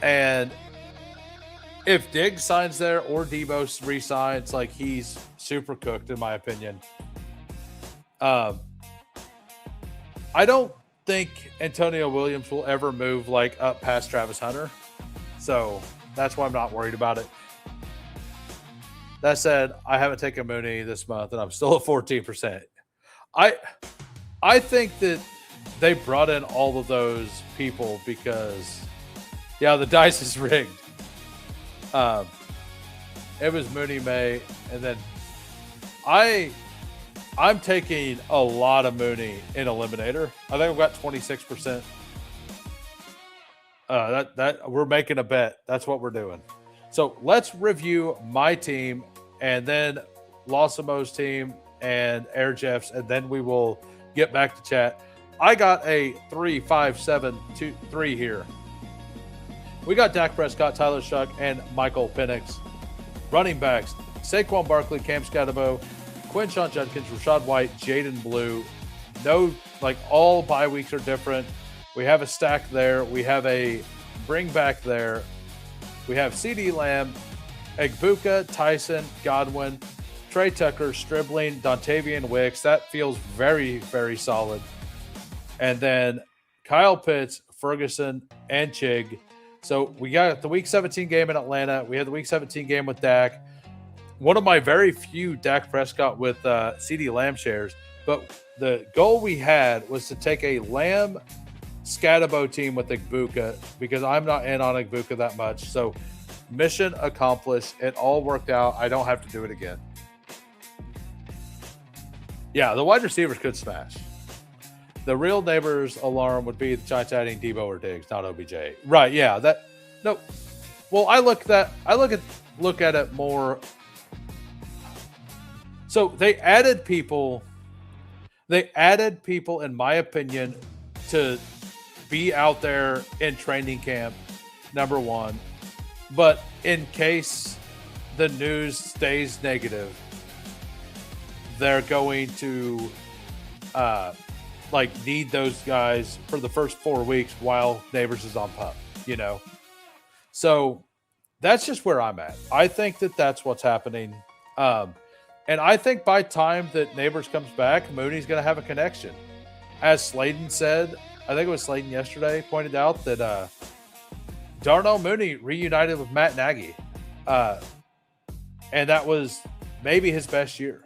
And if Diggs signs there or Debo re-signs, like, he's super cooked in my opinion. I don't think Antonio Williams will ever move like up past Travis Hunter, so that's why I'm not worried about it. That said, I haven't taken Mooney this month, and I'm still at 14%. I think that they brought in all of those people because, yeah, the dice is rigged. It was Mooney May, and then I'm taking a lot of Mooney in Eliminator. I think I've got 26%. That we're making a bet. That's what we're doing. So let's review my team and then Lawsomo's team and Air Jeff's, and then we will get back to chat. I got a 3-5-7-2-3 here. We got Dak Prescott, Tyler Shuck, and Michael Penix. Running backs: Saquon Barkley, Cam Scatterbo, Quinshon Judkins, Rashad White, Jaden Blue. No, like, all bye weeks are different. We have a stack there. We have a bring back there. We have CeeDee Lamb, Egbuka, Tyson, Godwin, Trey Tucker, Stribling, Dontavian Wicks. That feels very, very solid. And then Kyle Pitts, Ferguson, and Chig. So we got the Week 17 game in Atlanta. We had the Week 17 game with Dak. One of my very few Dak Prescott with CeeDee Lamb shares. But the goal we had was to take a Lamb Scatterbo team with Egbuka, because I'm not in on Egbuka that much. So mission accomplished. It all worked out. I don't have to do it again. Yeah, the wide receivers could smash. The real neighbor's alarm would be the Giants adding Debo or Diggs, not OBJ. Right? Yeah. No. Well, I look at it more. So they added people. In my opinion, to be out there in training camp. Number one, but in case the news stays negative, they're going to need those guys for the first 4 weeks while Neighbors is on pup, So that's just where I'm at. I think that that's what's happening. And I think by time that Neighbors comes back, Mooney's going to have a connection. As Slayton said, I think it was Slayton yesterday, pointed out that Darnell Mooney reunited with Matt Nagy. And that was maybe his best year.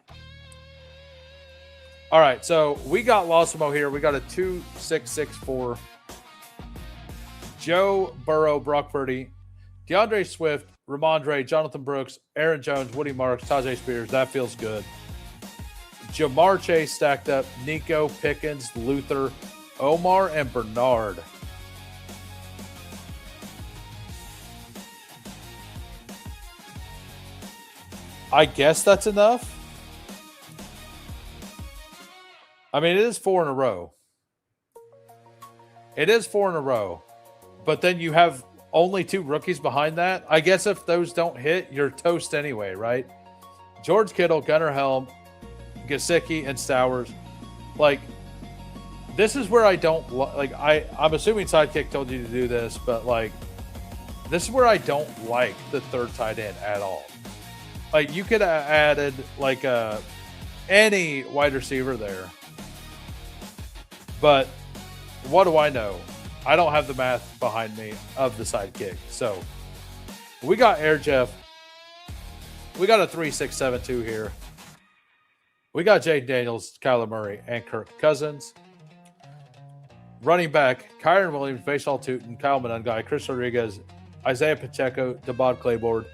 All right, so we got Lawsomo here. We got a 2-6-6-4. Joe Burrow, Brock Purdy, DeAndre Swift, Ramondre, Jonathan Brooks, Aaron Jones, Woody Marks, Tajay Spears. That feels good. Jamar Chase stacked up. Nico, Pickens, Luther, Omar, and Bernard. I guess that's enough. I mean, it is 4 in a row. But then you have only 2 rookies behind that. I guess if those don't hit, you're toast anyway, right? George Kittle, Gunnar Helm, Gesicki, and Stowers. Like, this is where I don't I'm assuming Sidekick told you to do this, but this is where I don't like the third tight end at all. Like, you could have added any wide receiver there. But what do I know? I don't have the math behind me of the Sidekick. So we got Air Jeff. We got a 3-6-7-2 here. We got Jay Daniels, Kyler Murray, and Kirk Cousins. Running back: Kyron Williams, Vashal Tootin, Kyle Monangai, Chris Rodriguez, Isaiah Pacheco, Devon Claiborne.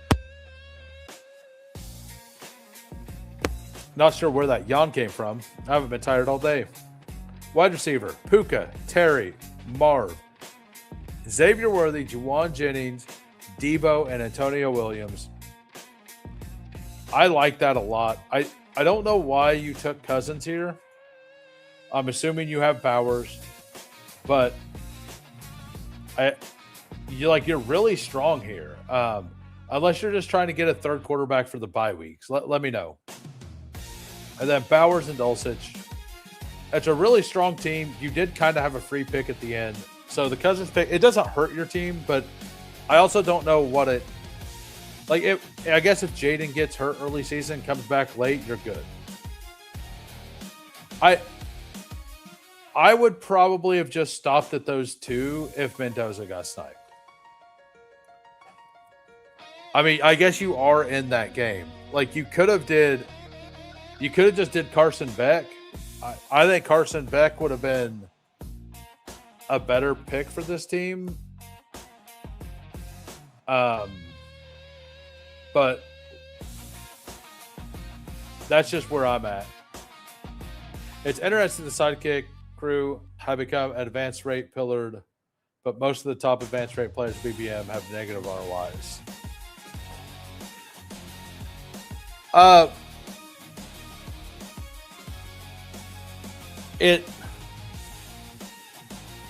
Not sure where that yawn came from. I haven't been tired all day. Wide receiver: Puka, Terry, Marv, Xavier Worthy, Juwan Jennings, Debo, and Antonio Williams. I like that a lot. I don't know why you took Cousins here. I'm assuming you have Bowers, but you're really strong here. Unless you're just trying to get a third quarterback for the bye weeks. Let me know. And then Bowers and Dulcich. It's a really strong team. You did kind of have a free pick at the end. So the Cousins pick, it doesn't hurt your team, but I also don't know what it like. I guess if Jaden gets hurt early season, comes back late, you're good. I would probably have just stopped at those two if Mendoza got sniped. I mean, I guess you are in that game. Like you could have just did Carson Beck. I think Carson Beck would have been a better pick for this team. But that's just where I'm at. It's interesting the sidekick crew have become advanced rate pillared, but most of the top advanced rate players BBM have negative ROIs.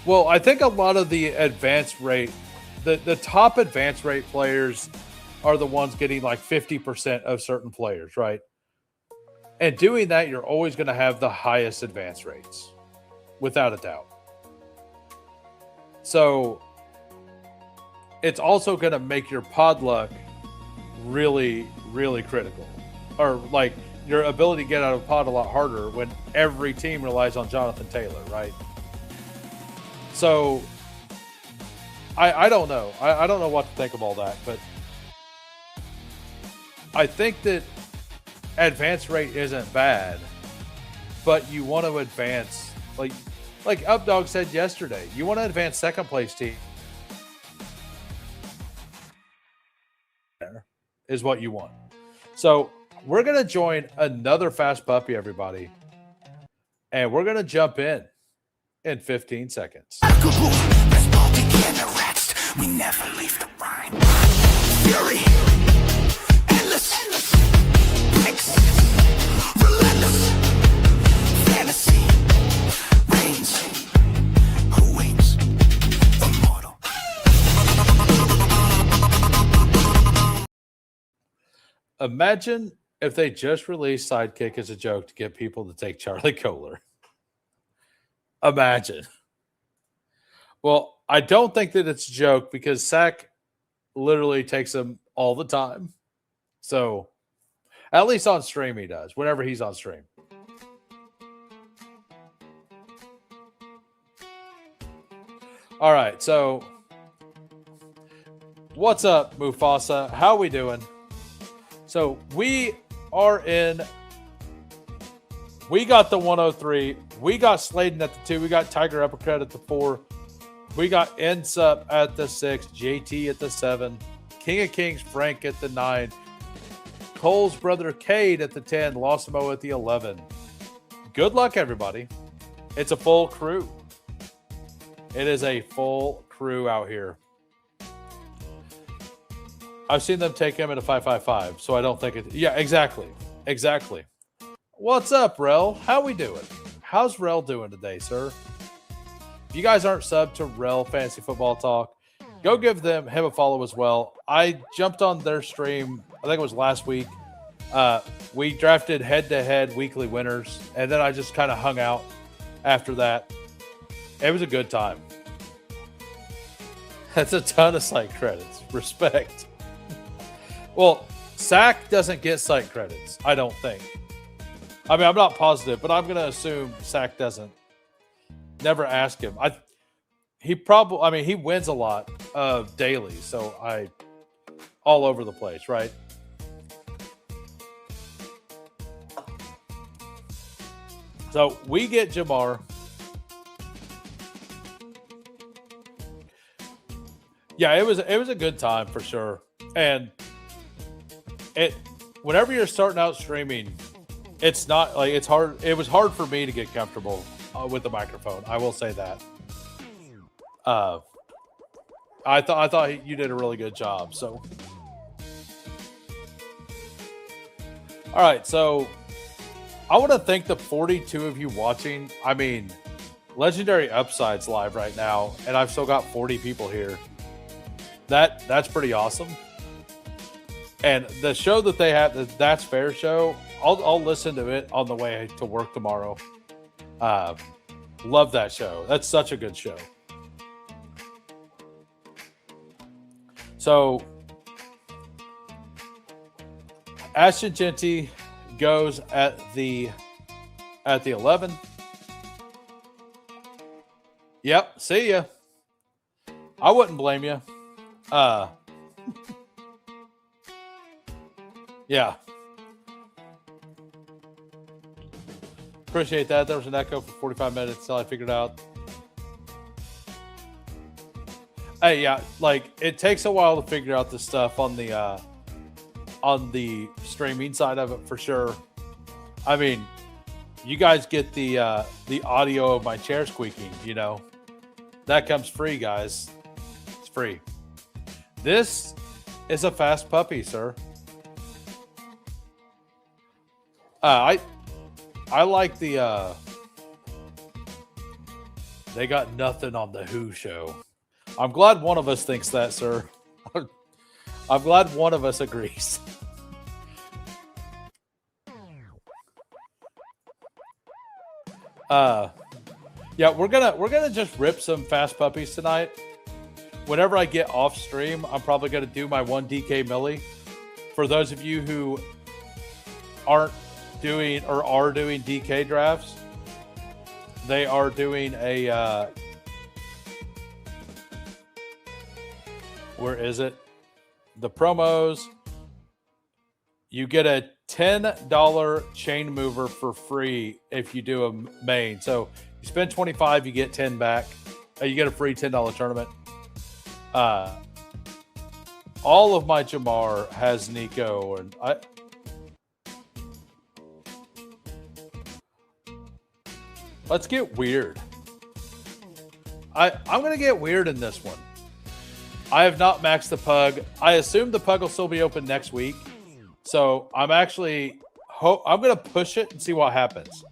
Well, I think a lot of the advanced rate, the top advanced rate players are the ones getting like 50% of certain players, right? And doing that, you're always going to have the highest advance rates, without a doubt. So it's also going to make your pod luck really, really critical. Or like your ability to get out of pod a lot harder when every team relies on Jonathan Taylor, right? So I don't know. I don't know what to think of all that, but I think that advance rate isn't bad, but you want to advance like Updog said yesterday, you want to advance second place team is what you want. So we're going to join another Fast Puppy, everybody. And we're going to jump in 15 seconds.
We never leave the rhyme. Fury. Endless. Relentless. Fantasy. Reigns. Who waits? Immortal.
Imagine if they just released Sidekick as a joke to get people to take Charlie Kohler. Imagine. Well, I don't think that it's a joke because Sack literally takes him all the time. So, at least on stream he does, whenever he's on stream. All right, so what's up, Mufasa? How we doing? So, we are in... We got the 103. We got Sladen at the 2. We got Tiger Uppercut at the 4. We got Insup at the 6. JT at the 7. King of Kings Frank at the 9. Cole's brother Cade at the 10. Losimo at the 11. Good luck, everybody. It's a full crew. It is a full crew out here. I've seen them take him at a 5.55, so I don't think it... Yeah, exactly. Exactly. What's up, Rel? How we doing? How's Rel doing today, sir? If you guys aren't subbed to Rel Fantasy Football Talk, go give him a follow as well. I jumped on their stream, I think it was last week. We drafted head-to-head weekly winners, and then I just kind of hung out after that. It was a good time. That's a ton of site credits. Respect. Well, Sack doesn't get site credits, I don't think. I mean, I'm not positive, but I'm going to assume Sack doesn't. Never ask him. He wins a lot of dailies, so all over the place, right? So we get Jamar. Yeah, it was a good time for sure. And whenever you're starting out streaming, it's not like it's hard. It was hard for me to get comfortable with the microphone. I will say that. I thought you did a really good job. So All right, so I want to thank the 42 of you watching. I mean, Legendary Upside's live right now, and I've still got 40 people here. That's pretty awesome. And the show that they have, the That's Fair show, I'll listen to it on the way to work tomorrow. Love that show. That's such a good show. So Ashton Genty goes at the 11. Yep, see ya. I wouldn't blame you. Yeah. Appreciate that. There was an echo for 45 minutes until I figured out. Hey, yeah, like it takes a while to figure out the stuff on the streaming side of it for sure. I mean, you guys get the audio of my chair squeaking, you know. That comes free, guys. It's free. This is a fast puppy, sir. I like the they got nothing on the Who show. I'm glad one of us thinks that, sir. I'm glad one of us agrees. Yeah, we're gonna just rip some fast puppies tonight. Whenever I get off stream, I'm probably gonna do my 1 DK Millie. For those of you who aren't doing or are doing DK drafts, they are doing a where is it? The promos. You get a $10 chain mover for free if you do a main. So you spend 25, you get 10 back. You get a free $10 tournament. All of my Jamar has Nico, and let's get weird. I'm gonna get weird in this one. I have not maxed the pug. I assume the pug will still be open next week. So I'm actually I'm gonna push it and see what happens.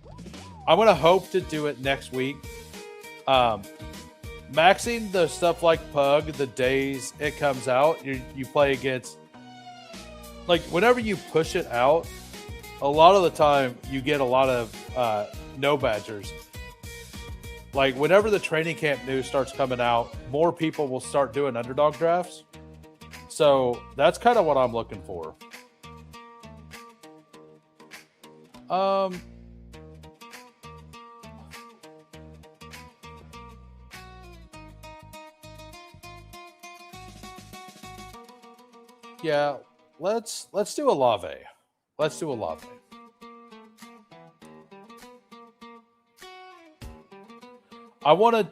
I'm gonna hope to do it next week. Maxing the stuff like pug the days it comes out, you play against, like whenever you push it out, a lot of the time you get a lot of no badgers. Like whenever the training camp news starts coming out, more people will start doing underdog drafts. So that's kind of what I'm looking for. Yeah, let's do a lave. Let's do a lave. I want to,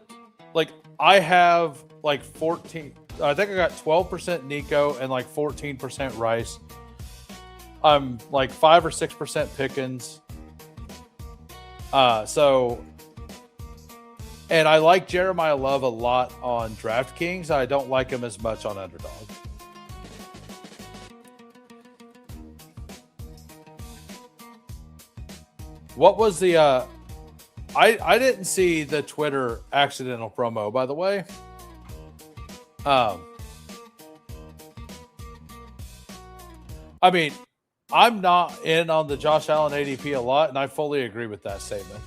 like, I have like 14. I think I got 12% Nico and like 14% Rice. I'm like 5 or 6% Pickens. So, and I like Jeremiah Love a lot on DraftKings. I don't like him as much on Underdog. What was the I didn't see the Twitter accidental promo, by the way. I mean, I'm not in on the Josh Allen ADP a lot, and I fully agree with that statement.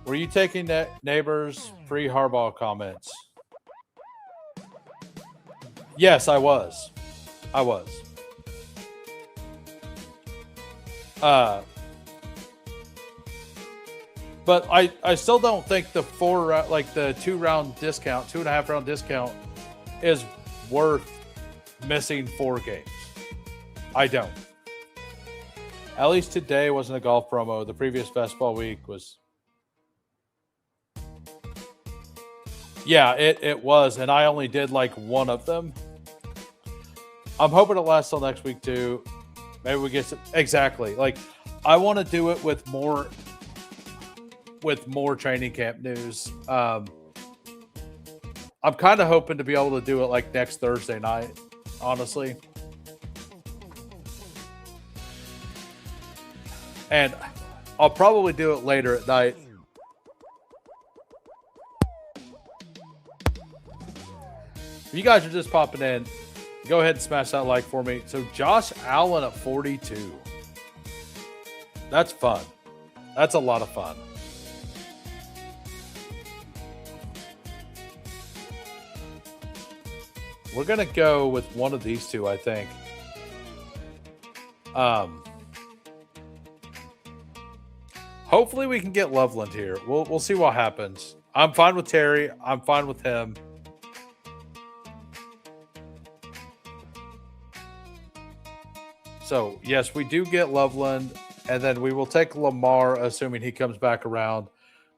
Were you taking neighbors' free Harbaugh comments? Yes, I was. But I still don't think the 2-round discount, 2.5-round discount is worth missing 4 games. I don't. At least today wasn't a golf promo. The previous Bestball week was. Yeah, it was, and I only did like one of them. I'm hoping it lasts till next week too. Maybe we get some, exactly. Like, I want to do it with more training camp news. I'm kind of hoping to be able to do it like next Thursday night, honestly. And I'll probably do it later at night. If you guys are just popping in, go ahead and smash that like for me. So Josh Allen at 42. That's fun. That's a lot of fun. We're going to go with one of these two, I think. Hopefully we can get Loveland here. We'll see what happens. I'm fine with Terry. I'm fine with him. So, yes, we do get Loveland, and then we will take Lamar, assuming he comes back around.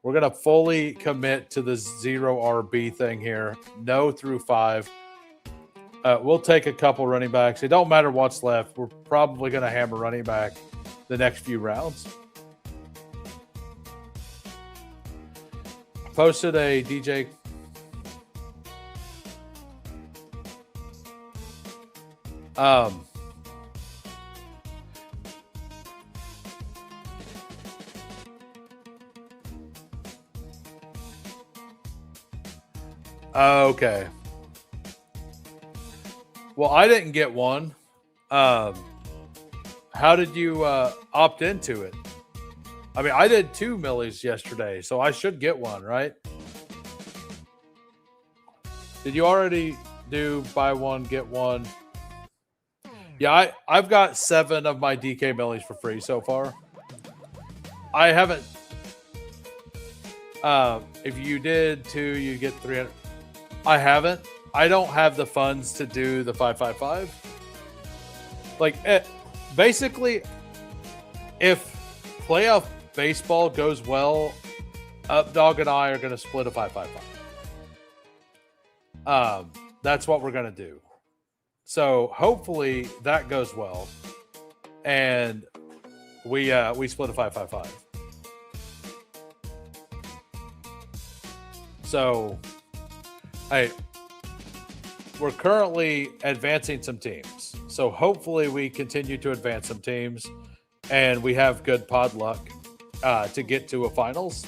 We're going to fully commit to the 0 RB thing here. No through 5. We'll take a couple running backs. It don't matter what's left. We're probably going to hammer running back the next few rounds. Posted a DJ. Okay. Well, I didn't get one. How did you opt into it? I mean, I did 2 millies yesterday, so I should get one, right? Did you already do buy one, get one? Yeah, I've got 7 of my DK millies for free so far. I haven't. If you did 2, you get 300. I haven't. I don't have the funds to do the 555. Like, basically, if playoff baseball goes well, Updog and I are going to split a 555. That's what we're going to do. So hopefully that goes well, and we split a 555. So, hey, we're currently advancing some teams. So hopefully we continue to advance some teams, and we have good pod luck to get to a finals.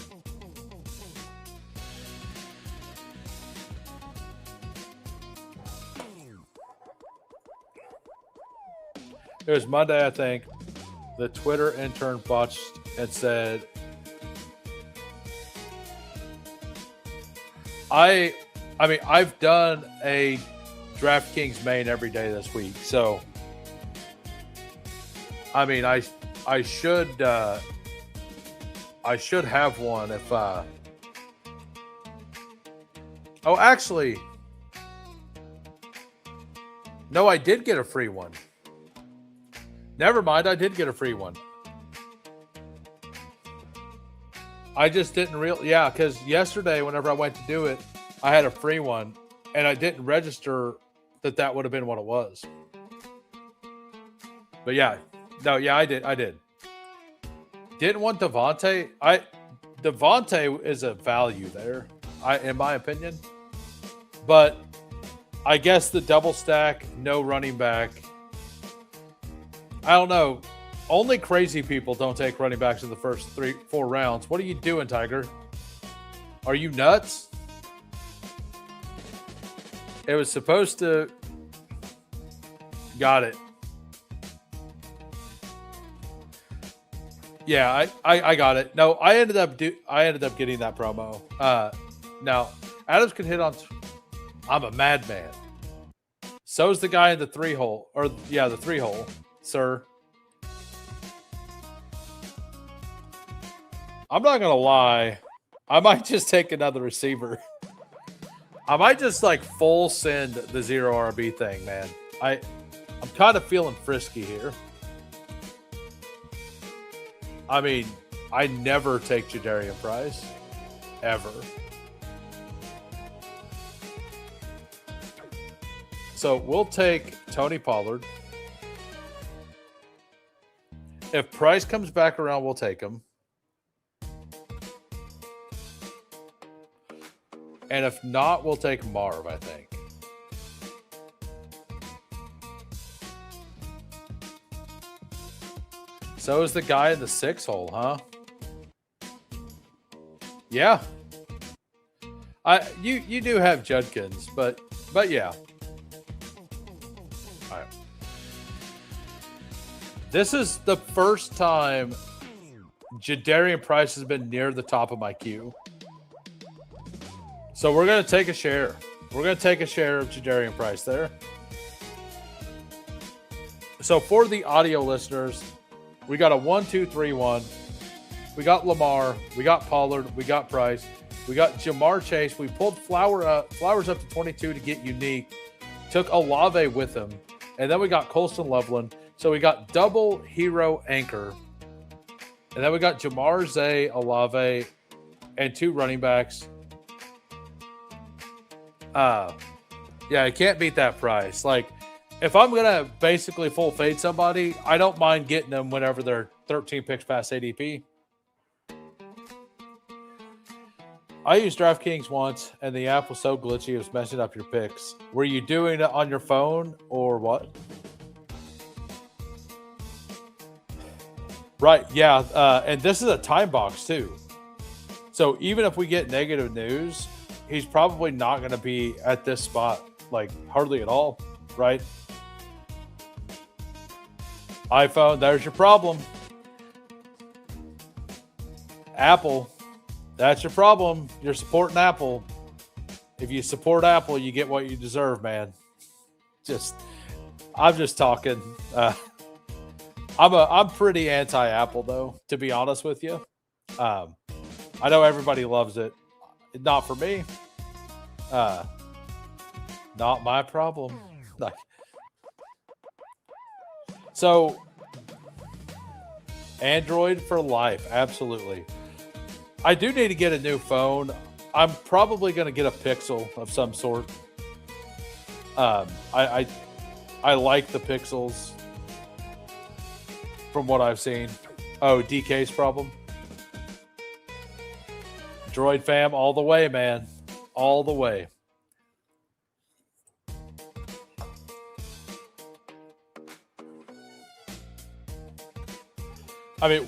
It was Monday, I think. The Twitter intern botched and said, I mean, I've done a DraftKings main every day this week, so I mean, I should have one if oh, actually, no, I did get a free one. Never mind, I did get a free one. I just didn't yeah, because yesterday, whenever I went to do it, I had a free one, and I didn't register that would have been what it was. But yeah, no, yeah, I did. Didn't want Devontae. Devontae is a value there, in my opinion. But I guess the double stack, no running back. I don't know. Only crazy people don't take running backs in the first 3-4 rounds. What are you doing, Tiger? Are you nuts? It was supposed to. Got it. Yeah, I got it. No, I ended up getting that promo. Now Adams can hit on. I'm a madman. So's the guy in the 3-hole, or yeah, the 3-hole, sir. I'm not gonna lie. I might just take another receiver. I might just like full send the 0 RB thing, man. I'm kind of feeling frisky here. I mean, I never take Jadarian Price. Ever. So we'll take Tony Pollard. If Price comes back around, we'll take him. And if not, we'll take Marv, I think. So is the guy in the 6 hole, huh? Yeah. You do have Judkins, but yeah. All right. This is the first time Jadarian Price has been near the top of my queue. So we're going to take a share. We're going to take a share of Jadarian Price there. So for the audio listeners, we got a 1, 2, 3, 1. We got Lamar. We got Pollard. We got Price. We got Jamar Chase. We pulled Flowers up to 22 to get unique. Took Olave with him. And then we got Colston Loveland. So we got double hero anchor. And then we got Jamar, Zay, Olave, and 2 running backs. Yeah, I can't beat that price. Like, if I'm going to basically full fade somebody, I don't mind getting them whenever they're 13 picks past ADP. I used DraftKings once, and the app was so glitchy it was messing up your picks. Were you doing it on your phone or what? Right, yeah, and this is a time box too. So even if we get negative news, he's probably not going to be at this spot, like hardly at all, right? iPhone, there's your problem. Apple, that's your problem. You're supporting Apple. If you support Apple, you get what you deserve, man. I'm just talking. I'm pretty anti-Apple though, to be honest with you. I know everybody loves it. Not for me. Not my problem. So, Android for life, absolutely. I do need to get a new phone. I'm probably going to get a Pixel of some sort. I like the Pixels from what I've seen. Oh, DK's problem. Droid fam, all the way, man. All the way. I mean,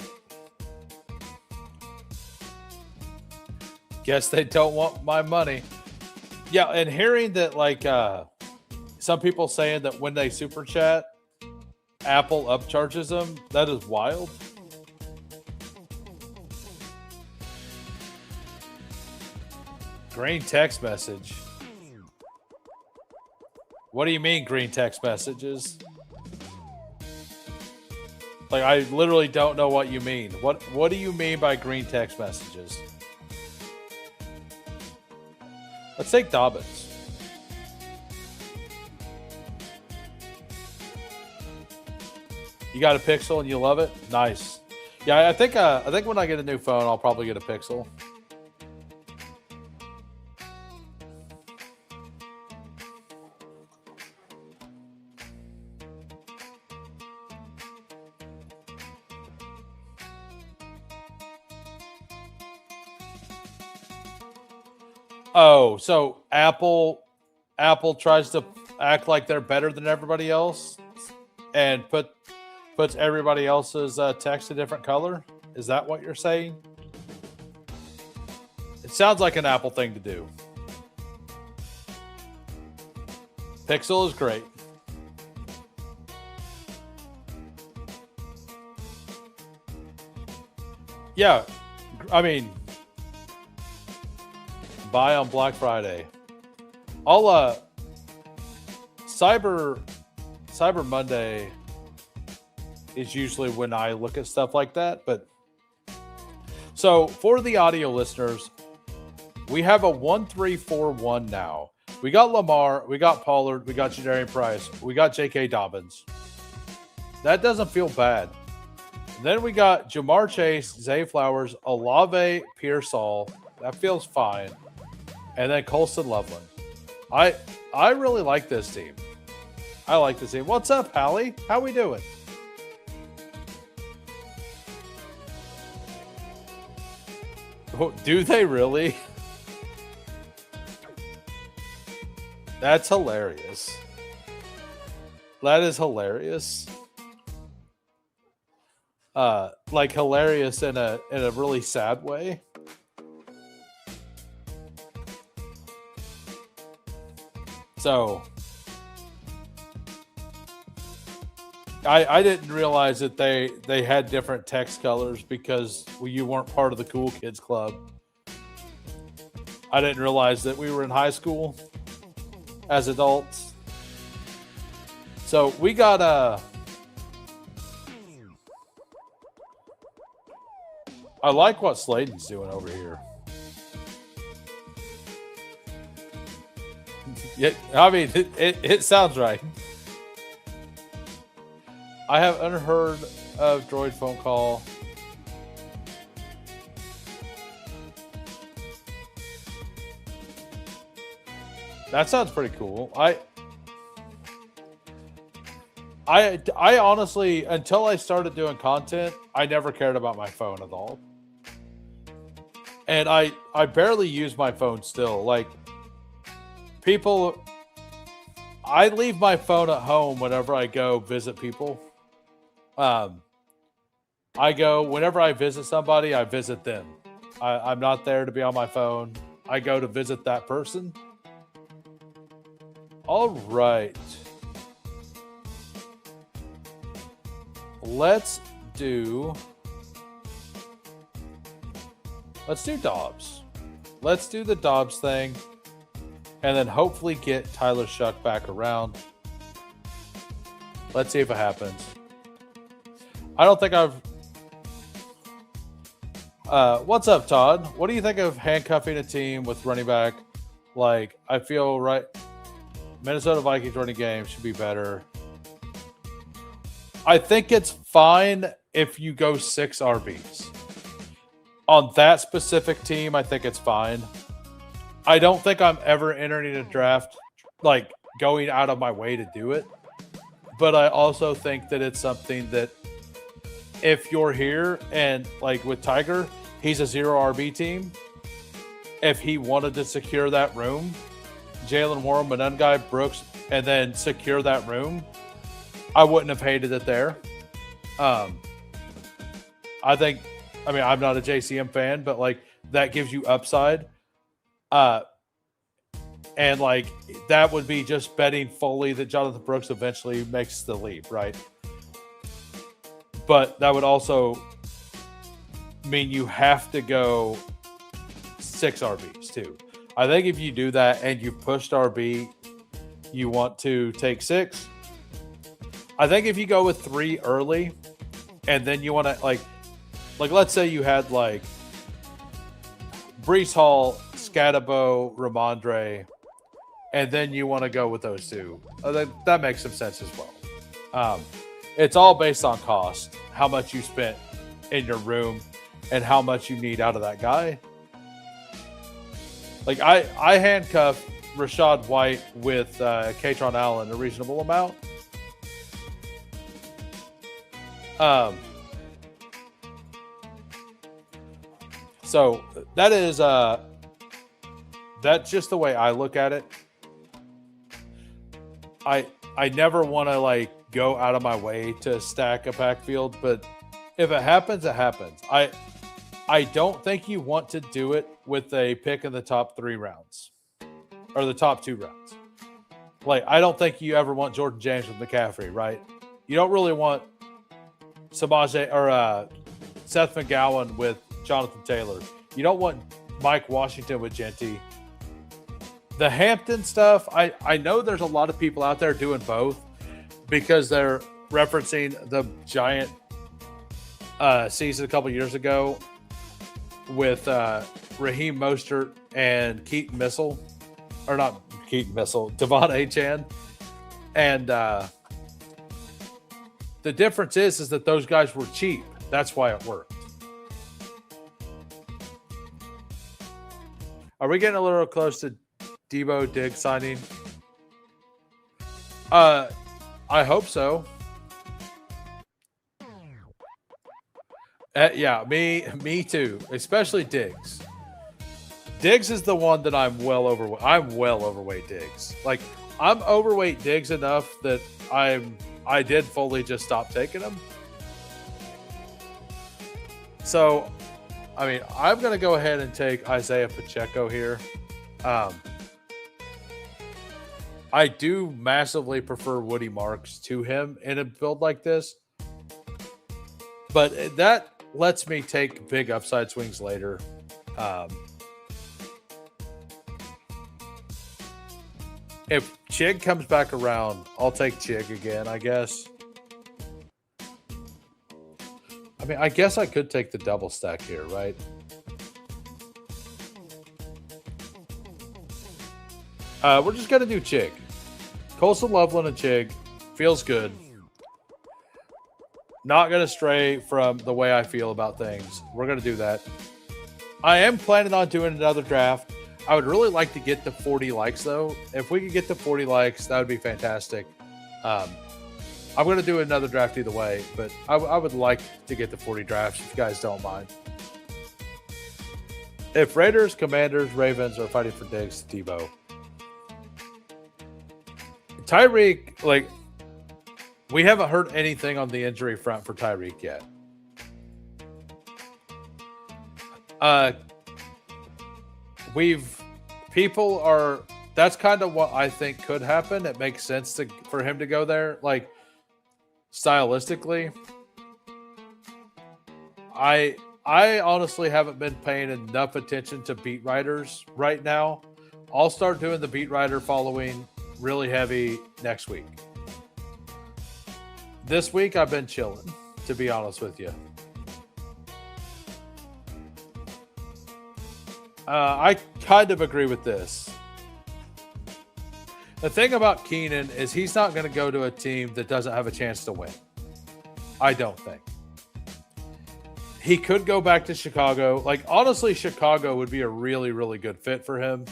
guess they don't want my money. Yeah, and hearing that, like, some people saying that when they super chat, Apple upcharges them, that is wild. Green text message. What do you mean green text messages? Like, I literally don't know what you mean. What do you mean by green text messages? Let's take Dobbins. You got a Pixel and you love it? Nice. Yeah, I think when I get a new phone, I'll probably get a Pixel. Oh, so Apple tries to act like they're better than everybody else and puts everybody else's text a different color? Is that what you're saying? It sounds like an Apple thing to do. Pixel is great. Yeah, I mean, buy on Black Friday. I'll Cyber Monday is usually when I look at stuff like that. But so for the audio listeners, we have a 1-3-4-1 now. We got Lamar, we got Pollard, we got Jadarian Price, we got J.K. Dobbins. That doesn't feel bad. Then we got Jamar Chase, Zay Flowers, Olave, Pearsall. That feels fine. And then Colston Loveland. I really like this team. I like this team. What's up, Hallie? How we doing? Oh, do they really? That's hilarious. That is hilarious. like hilarious in a really sad way. So I didn't realize that they had different text colors because you weren't part of the cool kids club. I didn't realize that we were in high school as adults. So we got I like what Sladen's doing over here. Yeah, I mean, it sounds right. I have unheard of droid phone call. That sounds pretty cool. I honestly, until I started doing content, I never cared about my phone at all. And I barely use my phone still. Like, people, I leave my phone at home whenever I go visit people. I go, whenever I visit somebody, I visit them. I'm not there to be on my phone. I go to visit that person. All right. Let's do Dobbs. Let's do the Dobbs thing. And then hopefully get Tyler Shuck back around. Let's see if it happens. I don't think I've... what's up, Todd? What do you think of handcuffing a team with running back? Like, I feel right... Minnesota Vikings running game should be better. I think it's fine if you go 6 RBs. On that specific team, I think it's fine. I don't think I'm ever entering a draft, like, going out of my way to do it. But I also think that it's something that if you're here and, like, with Tiger, he's a 0 RB team. If he wanted to secure that room, Jalen Warren, Monungai, Brooks, and then secure that room, I wouldn't have hated it there. I think, I mean, I'm not a JCM fan, but, like, that gives you upside. And, like, that would be just betting fully that Jonathan Brooks eventually makes the leap, right? But that would also mean you have to go 6 RBs too. I think if you do that and you pushed RB, you want to take 6. I think if you go with 3 early and then you want to, like let's say you had, like, Brees Hall, Scatabo, Ramondre, and then you want to go with those 2. That makes some sense as well. It's all based on cost, how much you spent in your room and how much you need out of that guy. Like, I handcuff Rashad White with Katron Allen a reasonable amount. So that is that's just the way I look at it. I never want to, like, go out of my way to stack a backfield, but if it happens, it happens. I don't think you want to do it with a pick in the top 3 rounds or the top 2 rounds. Like, I don't think you ever want Jordan James with McCaffrey, right? You don't really want Samaje or Seth McGowan with Jonathan Taylor. You don't want Mike Washington with Genty. The Hampton stuff, I know there's a lot of people out there doing both because they're referencing the giant season a couple years ago with Raheem Mostert and Keaton Missile. Or not Keaton Missile, Devon Achane. And the difference is that those guys were cheap. That's why it worked. Are we getting a little close to Debo Diggs signing? I hope so. Yeah, me too. Especially Diggs. Diggs is the one that I'm well overweight. I'm well overweight Diggs. Like, I'm overweight Diggs enough that I did fully just stop taking him. So, I mean, I'm going to go ahead and take Isaiah Pacheco here. I do massively prefer Woody Marks to him in a build like this, but that lets me take big upside swings later. If Chig comes back around, I'll take Chig again, I guess. I mean, I guess I could take the double stack here, right? We're just going to do Chig. Colson, Loveland, and Chig. Feels good. Not going to stray from the way I feel about things. We're going to do that. I am planning on doing another draft. I would really like to get to 40 likes, though. If we could get to 40 likes, that would be fantastic. I'm going to do another draft either way, but I would like to get to 40 drafts if you guys don't mind. If Raiders, Commanders, Ravens are fighting for Diggs, Debo. Tyreek, like, we haven't heard anything on the injury front for Tyreek yet. That's kind of what I think could happen. It makes sense for him to go there. Like, stylistically, I honestly haven't been paying enough attention to beat writers right now. I'll start doing the beat writer following really heavy next week. This week I've been chilling, to be honest with you. I kind of agree with this. The thing about Keenan is he's not going to go to a team that doesn't have a chance to win. I don't think. He could go back to Chicago. Like, honestly, Chicago would be a really, really good fit for him.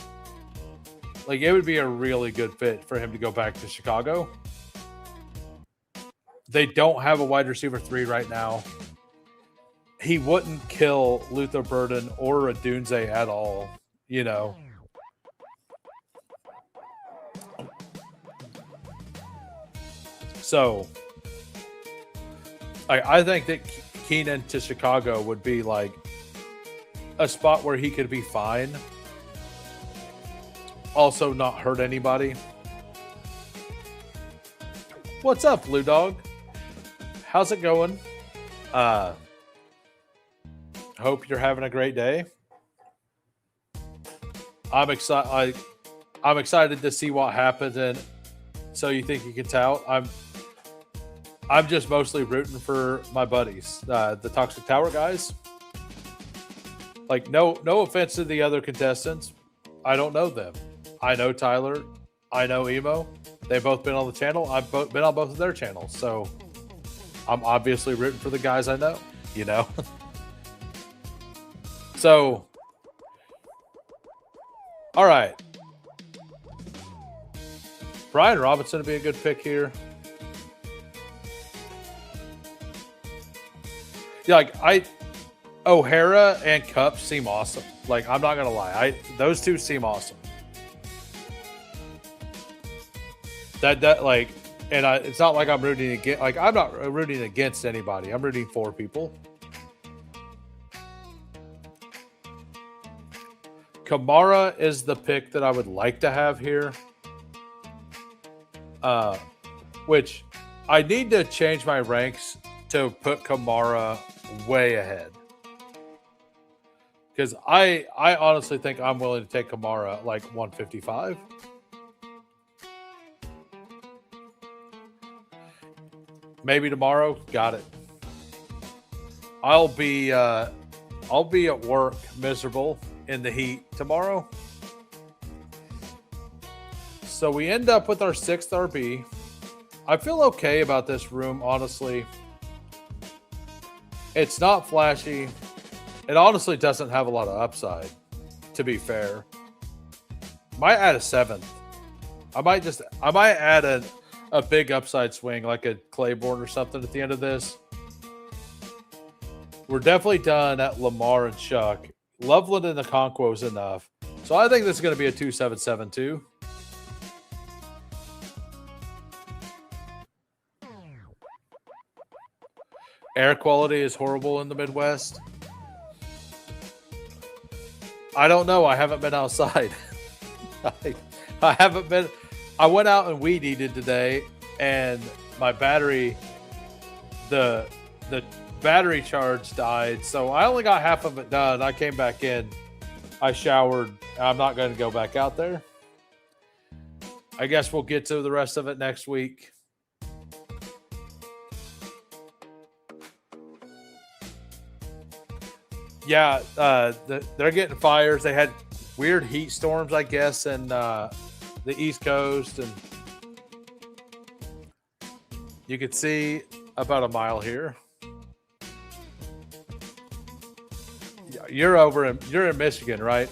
Like, it would be a really good fit for him to go back to Chicago. They don't have a wide receiver 3 right now. He wouldn't kill Luther Burden or a Dunze at all, you know. So, I think that Keenan to Chicago would be like a spot where he could be fine. Also not hurt anybody. What's up, Blue Dog? How's it going? Hope you're having a great day. I'm excited. I'm excited to see what happens. And so you think you can tell? I'm just mostly rooting for my buddies, the Toxic Tower guys. Like, no offense to the other contestants. I don't know them. I know Tyler. I know Emo. They've both been on the channel. I've been on both of their channels. So I'm obviously rooting for the guys I know, you know? So, all right. Brian Robinson would be a good pick here. Yeah, like O'Hara and Cup seem awesome. Like, I'm not gonna lie, those two seem awesome. That like, and it's not like I'm rooting against. Like, I'm not rooting against anybody. I'm rooting for people. Kamara is the pick that I would like to have here. Which I need to change my ranks to put Kamara way ahead. Because I honestly think I'm willing to take Kamara like 155. Maybe tomorrow. Got it. I'll be at work miserable in the heat tomorrow. So we end up with our 6th RB. I feel okay about this room, honestly. It's not flashy. It honestly doesn't have a lot of upside, to be fair. Might add a 7th. I might add a big upside swing, like a Claiborne or something at the end of this. We're definitely done at Lamar and Chuck. Loveland and the Okonkwo is enough. So I think this is going to be a 2-7-7-2. Air quality is horrible in the Midwest. I don't know. I haven't been outside. I haven't been. I went out and weed eated today, and my battery, the battery charge died, so I only got half of it done. I came back in, I showered. I'm not going to go back out there. I guess we'll get to the rest of it next week. Yeah, they're getting fires. They had weird heat storms, I guess, in the East Coast, and you could see about a mile here. You're in Michigan, right?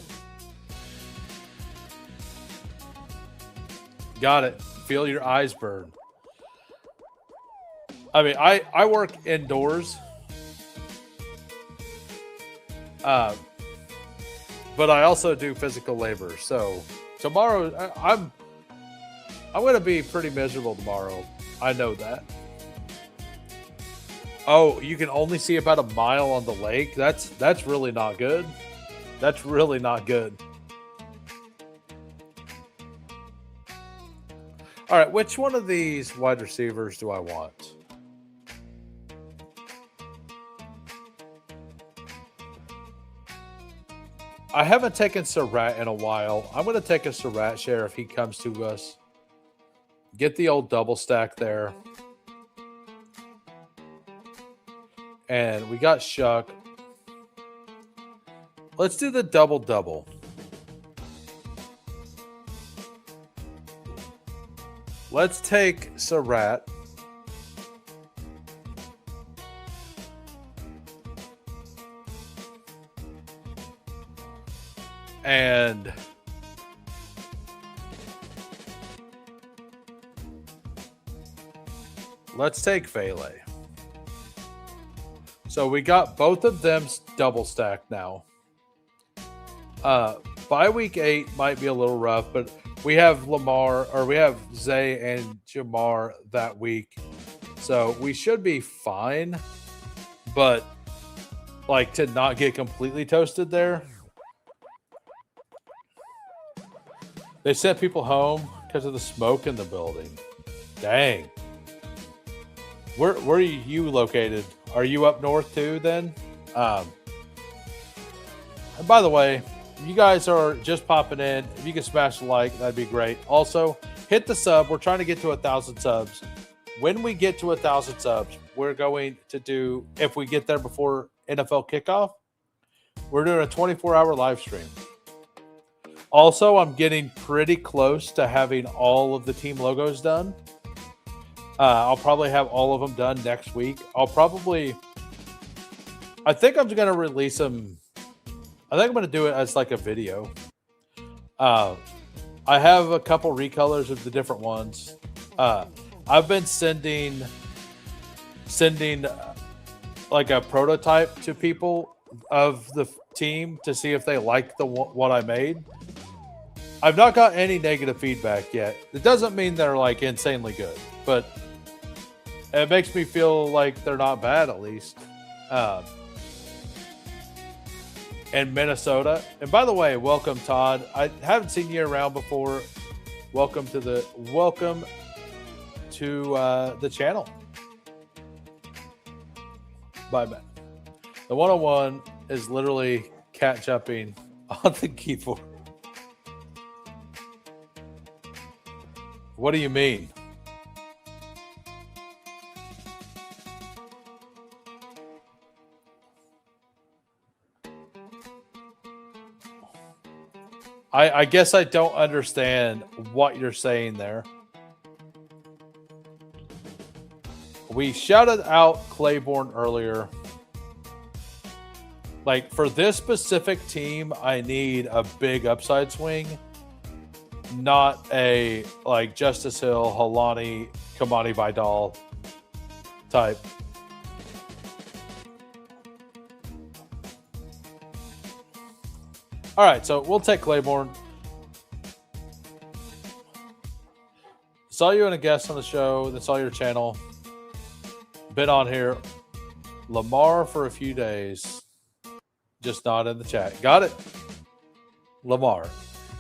Got it. Feel your eyes burn. I mean, I work indoors. But I also do physical labor. So tomorrow, I'm going to be pretty miserable tomorrow. I know that. Oh, you can only see about a mile on the lake. That's really not good. That's really not good. All right, which one of these wide receivers do I want? I haven't taken Surratt in a while. I'm going to take a Surratt share if he comes to us. Get the old double stack there. And we got Shuck. Let's do the double-double. Let's take Surratt. And let's take Fele. So we got both of them double stacked now. By week 8 might be a little rough, but we have we have Zay and Jamar that week. So we should be fine. But like to not get completely toasted there. They sent people home because of the smoke in the building. Dang. Where are you located? Are you up north too then? And by the way, if you guys are just popping in, if you can smash the like, that'd be great. Also, hit the sub. We're trying to get to 1,000 subs. When we get to 1,000 subs, we're going to do, if we get there before NFL kickoff, we're doing a 24-hour live stream. Also, I'm getting pretty close to having all of the team logos done. I'll probably have all of them done next week. I think I'm going to release them. I think I'm going to do it as like a video. I have a couple recolors of the different ones. I've been sending like a prototype to people of the team to see if they like what I made. I've not got any negative feedback yet. It doesn't mean they're like insanely good, but it makes me feel like they're not bad at least. And Minnesota. And by the way, welcome Todd. I haven't seen you around before. Welcome to the channel. Bye, man. The 101 is literally cat jumping on the keyboard. What do you mean? I guess I don't understand what you're saying there. We shouted out Claiborne earlier. Like, for this specific team, I need a big upside swing. Not a, like, Justice Hill, Halani, Kamani Vidal type. All right, so we'll take Claiborne. Saw you in a guest on the show. That's all your channel. Been on here. Lamar for a few days. Just not in the chat. Got it. Lamar.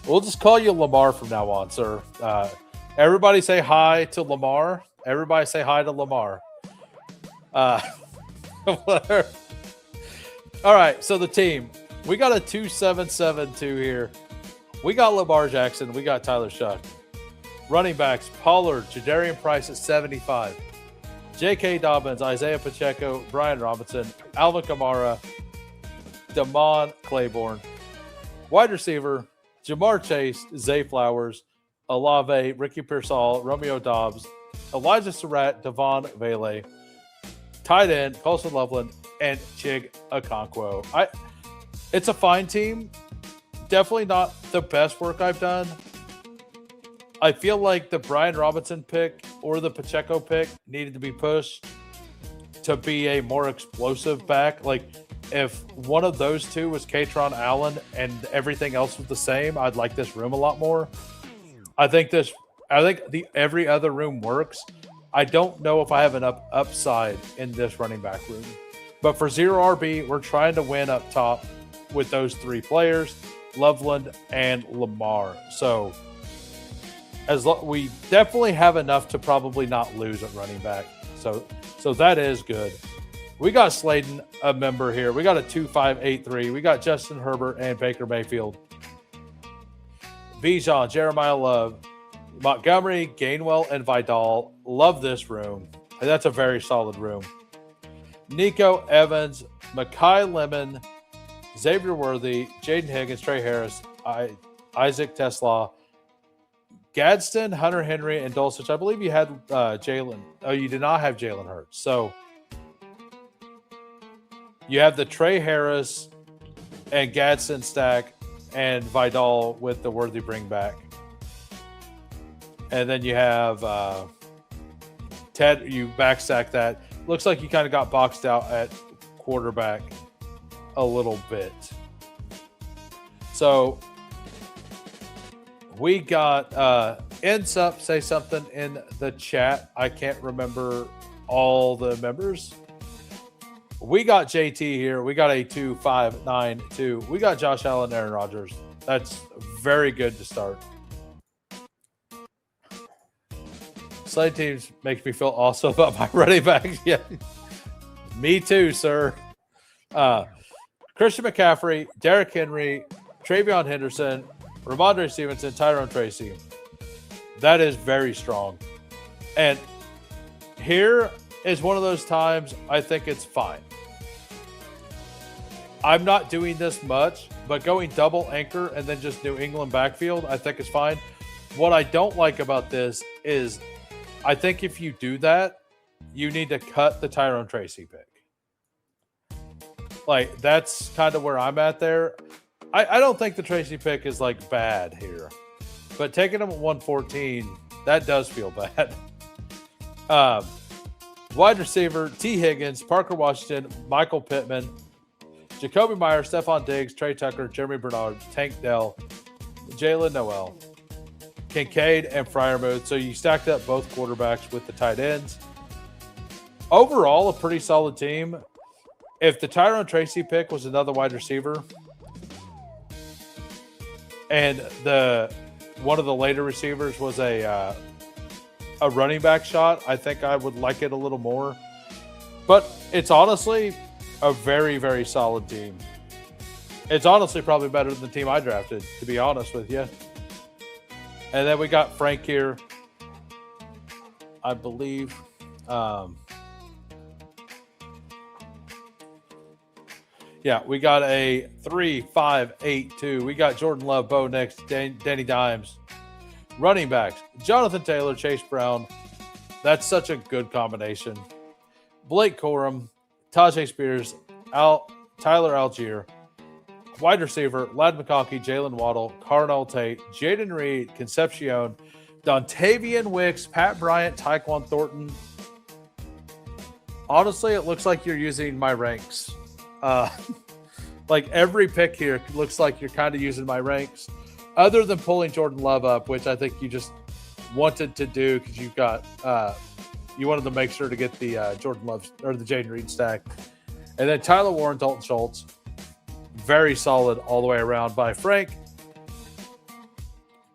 We'll just call you Lamar from now on, sir. Everybody say hi to Lamar. Everybody say hi to Lamar. Whatever. All right, so the team. We got a 2-7-7-2 here. We got Lamar Jackson. We got Tyler Shuck. Running backs, Pollard, Jadarian Price at 75. J.K. Dobbins, Isaiah Pacheco, Brian Robinson, Alvin Kamara, Damon Claiborne. Wide receiver, Jamar Chase, Zay Flowers, Olave, Ricky Pearsall, Romeo Dobbs, Elijah Surratt, Devon Vele. Tight end, Colson Loveland, and Chig Okonkwo. It's a fine team. Definitely not the best work I've done. I feel like the Brian Robinson pick or the Pacheco pick needed to be pushed to be a more explosive back. Like, if one of those two was Katron Allen and everything else was the same, I'd like this room a lot more. I think the every other room works. I don't know if I have enough upside in this running back room. But for 0 RB, we're trying to win up top with those three players, Loveland and Lamar. So we definitely have enough to probably not lose at running back. So that is good. We got Slayton, a member here. We got a 2-5-8-3. We got Justin Herbert and Baker Mayfield. Bijan, Jeremiah Love, Montgomery, Gainwell, and Vidal. Love this room. And that's a very solid room. Nico Evans, Makai Lemon, Xavier Worthy, Jaden Higgins, Trey Harris, Isaac Tesla, Gadsden, Hunter Henry, and Dulcich. I believe you had Jalen. Oh, you did not have Jalen Hurts. So you have the Trey Harris and Gadsden stack and Vidal with the Worthy bring back. And then you have Ted, you backstack that. Looks like you kind of got boxed out at quarterback a little bit. So we got Insup say something in the chat. I can't remember all the members. We got JT here. We got a 2-5-9-2. We got Josh Allen, Aaron Rodgers. That's very good to start. Slate teams makes me feel awesome about my running backs. Yeah, me too, sir. Christian McCaffrey, Derrick Henry, Travion Henderson, Ramondre Stevenson, Tyrone Tracy. That is very strong. And here is one of those times I think it's fine. I'm not doing this much, but going double anchor and then just New England backfield, I think is fine. What I don't like about this is I think if you do that, you need to cut the Tyrone Tracy pick. Like, that's kind of where I'm at there. I don't think the Tracy pick is, like, bad here. But taking him at 114, that does feel bad. Wide receiver, T. Higgins, Parker Washington, Michael Pittman, Jacoby Myers, Stephon Diggs, Trey Tucker, Jeremy Bernard, Tank Dell, Jalen Noel, Kincaid, and Freiermuth. So you stacked up both quarterbacks with the tight ends. Overall, a pretty solid team. If the Tyrone Tracy pick was another wide receiver and one of the later receivers was a running back shot, I think I would like it a little more. But it's honestly a very, very solid team. It's honestly probably better than the team I drafted, to be honest with you. And then we got Frank here, I believe. Yeah, we got a 3-5-8-2. We got Jordan Love, Bo Nix, Danny Dimes. Running backs, Jonathan Taylor, Chase Brown. That's such a good combination. Blake Corum, Tajay Spears, Tyler Algier. Wide receiver, Ladd McConkey, Jalen Waddle, Carnell Tate, Jaden Reed, Concepcion, Dontavian Wicks, Pat Bryant, Tyquan Thornton. Honestly, it looks like you're using my ranks. Like every pick here looks like you're kind of using my ranks, other than pulling Jordan Love up, which I think you just wanted to do because you've got you wanted to make sure to get the Jordan Love or the Jaden Reed stack, and then Tyler Warren, Dalton Schultz, very solid all the way around by Frank.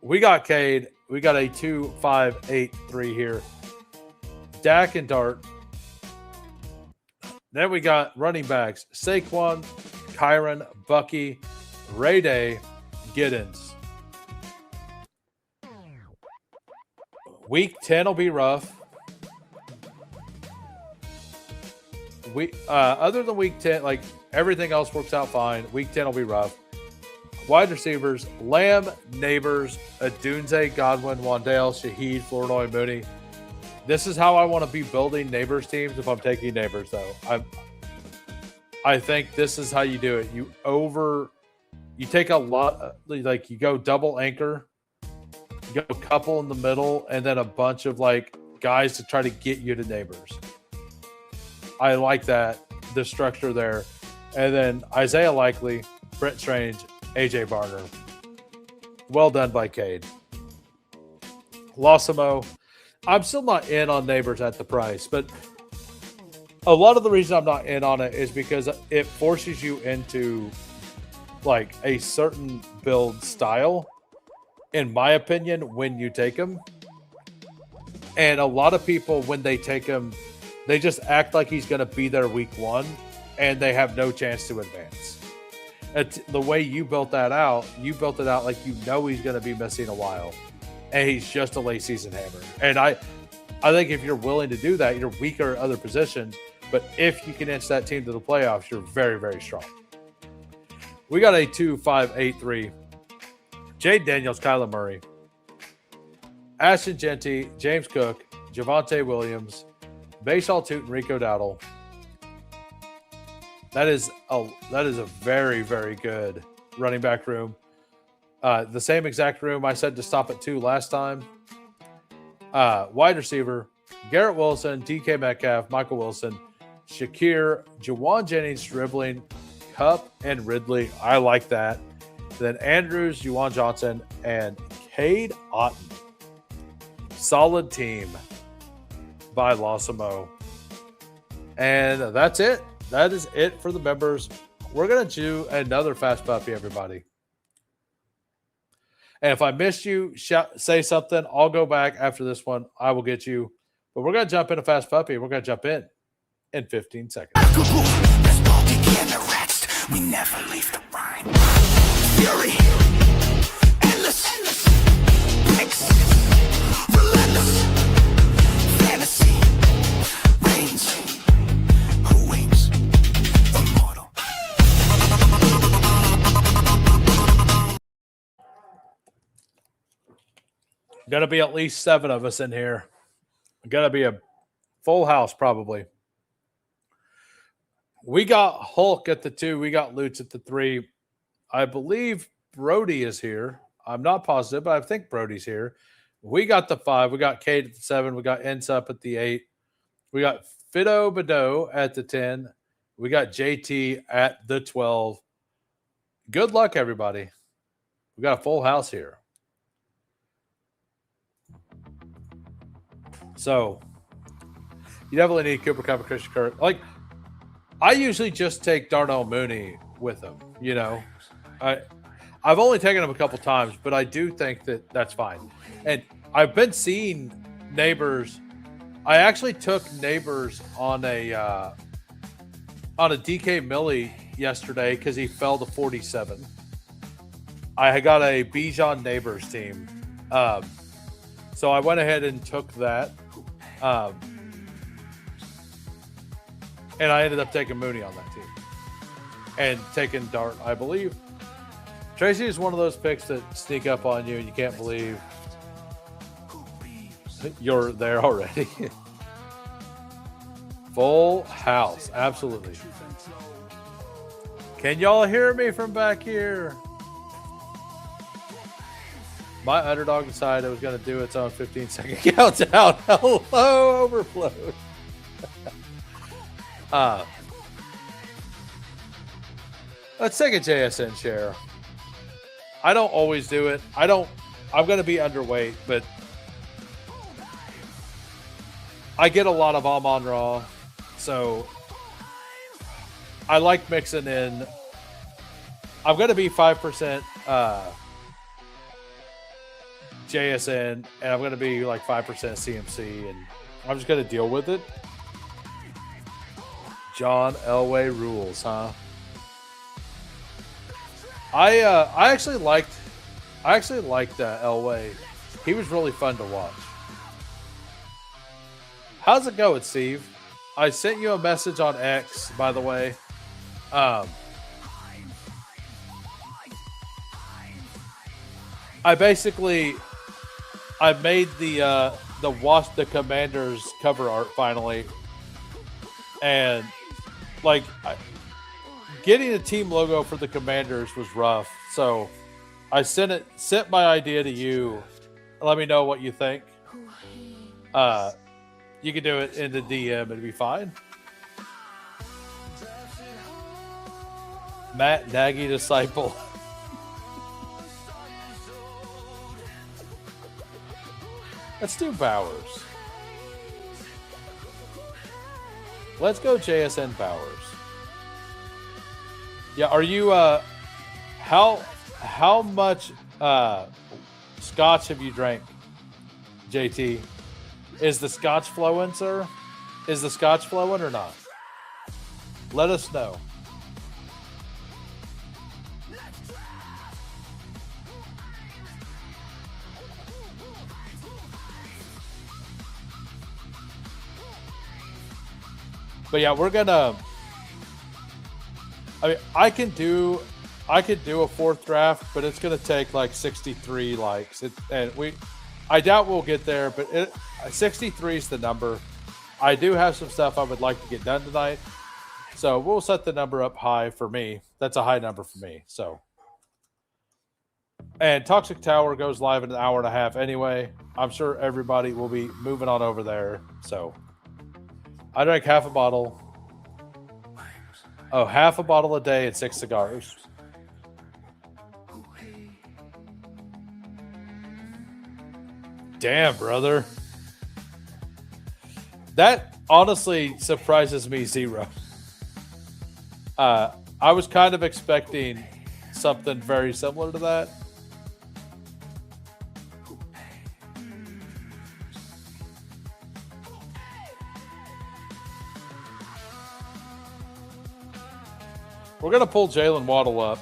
We got Cade. We got a 2-5-8-3 here. Dak and Dart. Then we got running backs Saquon, Kyron, Bucky, Ray Day, Giddens. Week 10 will be rough. Other than week 10, like everything else works out fine. Week 10 will be rough. Wide receivers, Lamb, Neighbors, Adunze, Godwin, Wandale, Shaheed, Flournoy, Mooney. This is how I want to be building Neighbors teams if I'm taking Neighbors, though. I think this is how you do it. You take a lot, like you go double anchor, you go a couple in the middle, and then a bunch of like guys to try to get you to Neighbors. I like that, the structure there. And then Isaiah Likely, Brent Strange, AJ Barner. Well done by Cade. Losimo. I'm still not in on Neighbors at the price, but a lot of the reason I'm not in on it is because it forces you into like a certain build style, in my opinion, when you take them. And a lot of people, when they take him, they just act like he's going to be there week one, and they have no chance to advance. The way you built that out, you built it out like you know he's going to be missing a while, and he's just a late season hammer. And I think if you're willing to do that, you're weaker at other positions, but if you can inch that team to the playoffs, you're very, very strong. We got a 2-5-8-3. Jade Daniels, Kyler Murray, Ashton Genty, James Cook, Javonte Williams, Bayshaw Tootin, Rico Dowdle. That is a very, very good running back room. The same exact room I said to stop at 2 last time. Wide receiver, Garrett Wilson, DK Metcalf, Michael Wilson, Shakir, Jawan Jennings, Dribbling, Cup, and Ridley. I like that. Then Andrews, Juwan Johnson, and Cade Otton. Solid team by Losimo. And that's it. That is it for the members. We're going to do another Fast Puppy, everybody. And if I missed you, say something. I'll go back after this one. I will get you. But we're going to jump into Fast Puppy. We're going to jump in 15 seconds.
We never leave the ride. Fury, endless, mix, relentless, fantasy, reigns, who waits, immortal.
Gonna be at least 7 of us in here. Gonna be a full house probably. We got Hulk at the 2. We got Lutz at the 3. I believe Brody is here. I'm not positive, but I think Brody's here. We got the 5. We got Kate at the 7. We got Insup at the 8. We got Fido Badeau at the 10. We got JT at the 12. Good luck, everybody. We got a full house here. So, you definitely need Cooper Kupp and Christian Kirk. Like, I usually just take Darnell Mooney with him, you know. I've only taken him a couple times, but I do think that that's fine. And I've been seeing Neighbors. I actually took Neighbors on a DK Millie yesterday because he fell to 47. I got a Bijan Neighbors team. So I went ahead and took that. And I ended up taking Mooney on that team. And taking Dart, I believe. Tracy is one of those picks that sneak up on you and you can't believe you're there already. Full house. Absolutely. Can y'all hear me from back here? My underdog decided it was going to do its own 15-second countdown. Hello, overflowed. Let's take a JSN share. I don't always do it. I'm going to be underweight, but I get a lot of Amon-Ra, so I like mixing in. I'm going to be 5% JSN, and I'm going to be like 5% CMC, and I'm just going to deal with it. John Elway rules, huh? I actually liked Elway. He was really fun to watch. How's it going, Steve? I sent you a message on X, by the way. I made the Commanders cover art finally, and like getting a team logo for the Commanders was rough. So I sent my idea to you. Let me know what you think. You can do it in the DM. It'd be fine. Matt Nagy disciple. Let's do Bowers. Let's go JSN Bowers. Yeah, are you how much scotch have you drank, JT? Is the scotch flowing, sir? Is the scotch flowing or not? Let us know. But yeah, we're gonna. I mean, I could do a fourth draft, but it's gonna take like 63 likes, I doubt we'll get there. But 63 is the number. I do have some stuff I would like to get done tonight, so we'll set the number up high for me. That's a high number for me. So, and Toxic Tower goes live in an hour and a half anyway. I'm sure everybody will be moving on over there. So. I drank half a bottle. Oh, half a bottle a day and 6 cigars. Damn, brother. That honestly surprises me zero. I was kind of expecting something very similar to that. We're going to pull Jalen Waddle up.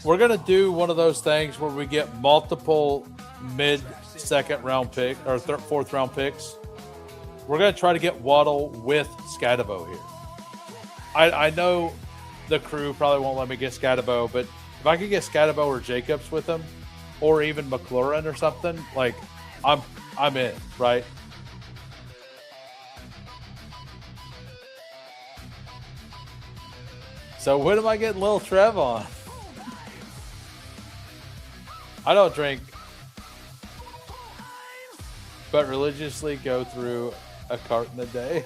We're going to do one of those things where we get multiple mid-second round pick or fourth round picks. We're going to try to get Waddle with Scatabo here. I know the crew probably won't let me get Scatabo, but if I could get Scatabo or Jacobs with him, or even McLaurin or something, like I'm in, right? So when am I getting Lil Trev on? I don't drink, but religiously go through a carton a day.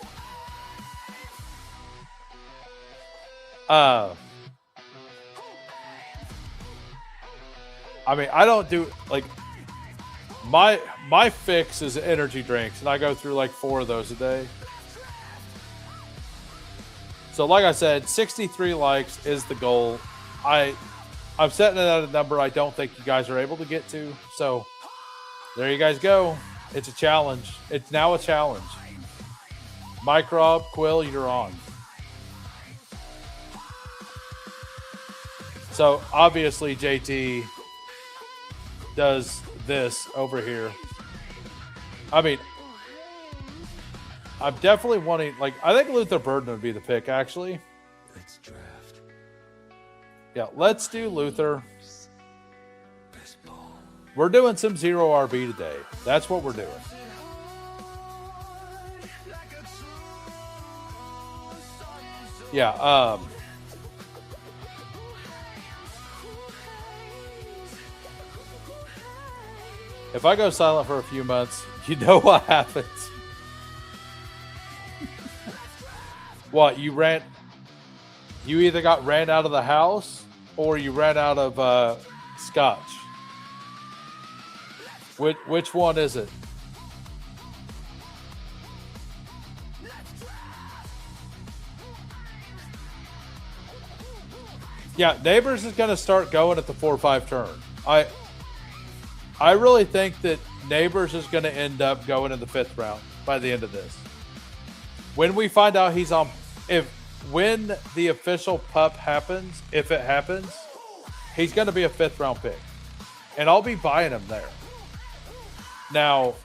I mean, I don't do like my fix is energy drinks, and I go through like 4 of those a day. So like I said, 63 likes is the goal. I'm setting it at a number I don't think you guys are able to get to. So there you guys go. It's a challenge. It's now a challenge. Mike Rob, Quill, you're on. So obviously JT does this over here. I mean, I'm definitely wanting, like, I think Luther Burden would be the pick, actually.
Let's draft.
Yeah, let's do Luther. We're doing some 0 RB today. That's what we're doing. Yeah, if I go silent for a few months, you know what happens. What, you either got ran out of the house or you ran out of scotch. Which one is it? Yeah, Neighbors is going to start going at the 4-5 turn. I really think that Neighbors is going to end up going in the 5th round by the end of this. When we find out he's on, when the official pup happens, if it happens, he's going to be a 5th round pick. And I'll be buying him there. Now,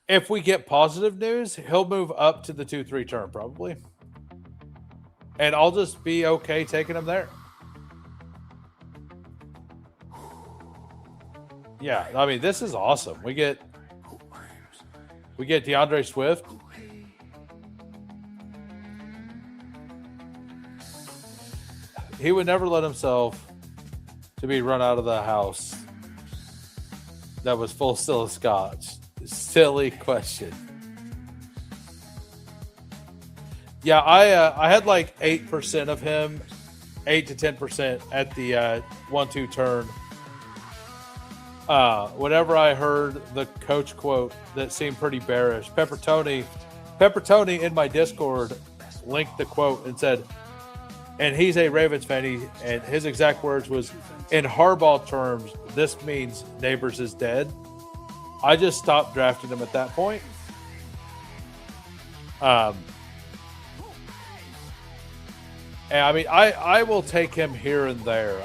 if we get positive news, he'll move up to the 2-3 turn probably. And I'll just be okay taking him there. Yeah, I mean, this is awesome. We get DeAndre Swift. He would never let himself to be run out of the house that was full still of scotch. Silly question. Yeah, I had like 8% of him, 8 to 10% at the 1-2 turn. Whenever I heard the coach quote that seemed pretty bearish, Peppertoni in my Discord linked the quote and said, and he's a Ravens fan, and his exact words was, in Harbaugh terms, this means Neighbors is dead. I just stopped drafting him at that point. And I mean, I will take him here and there.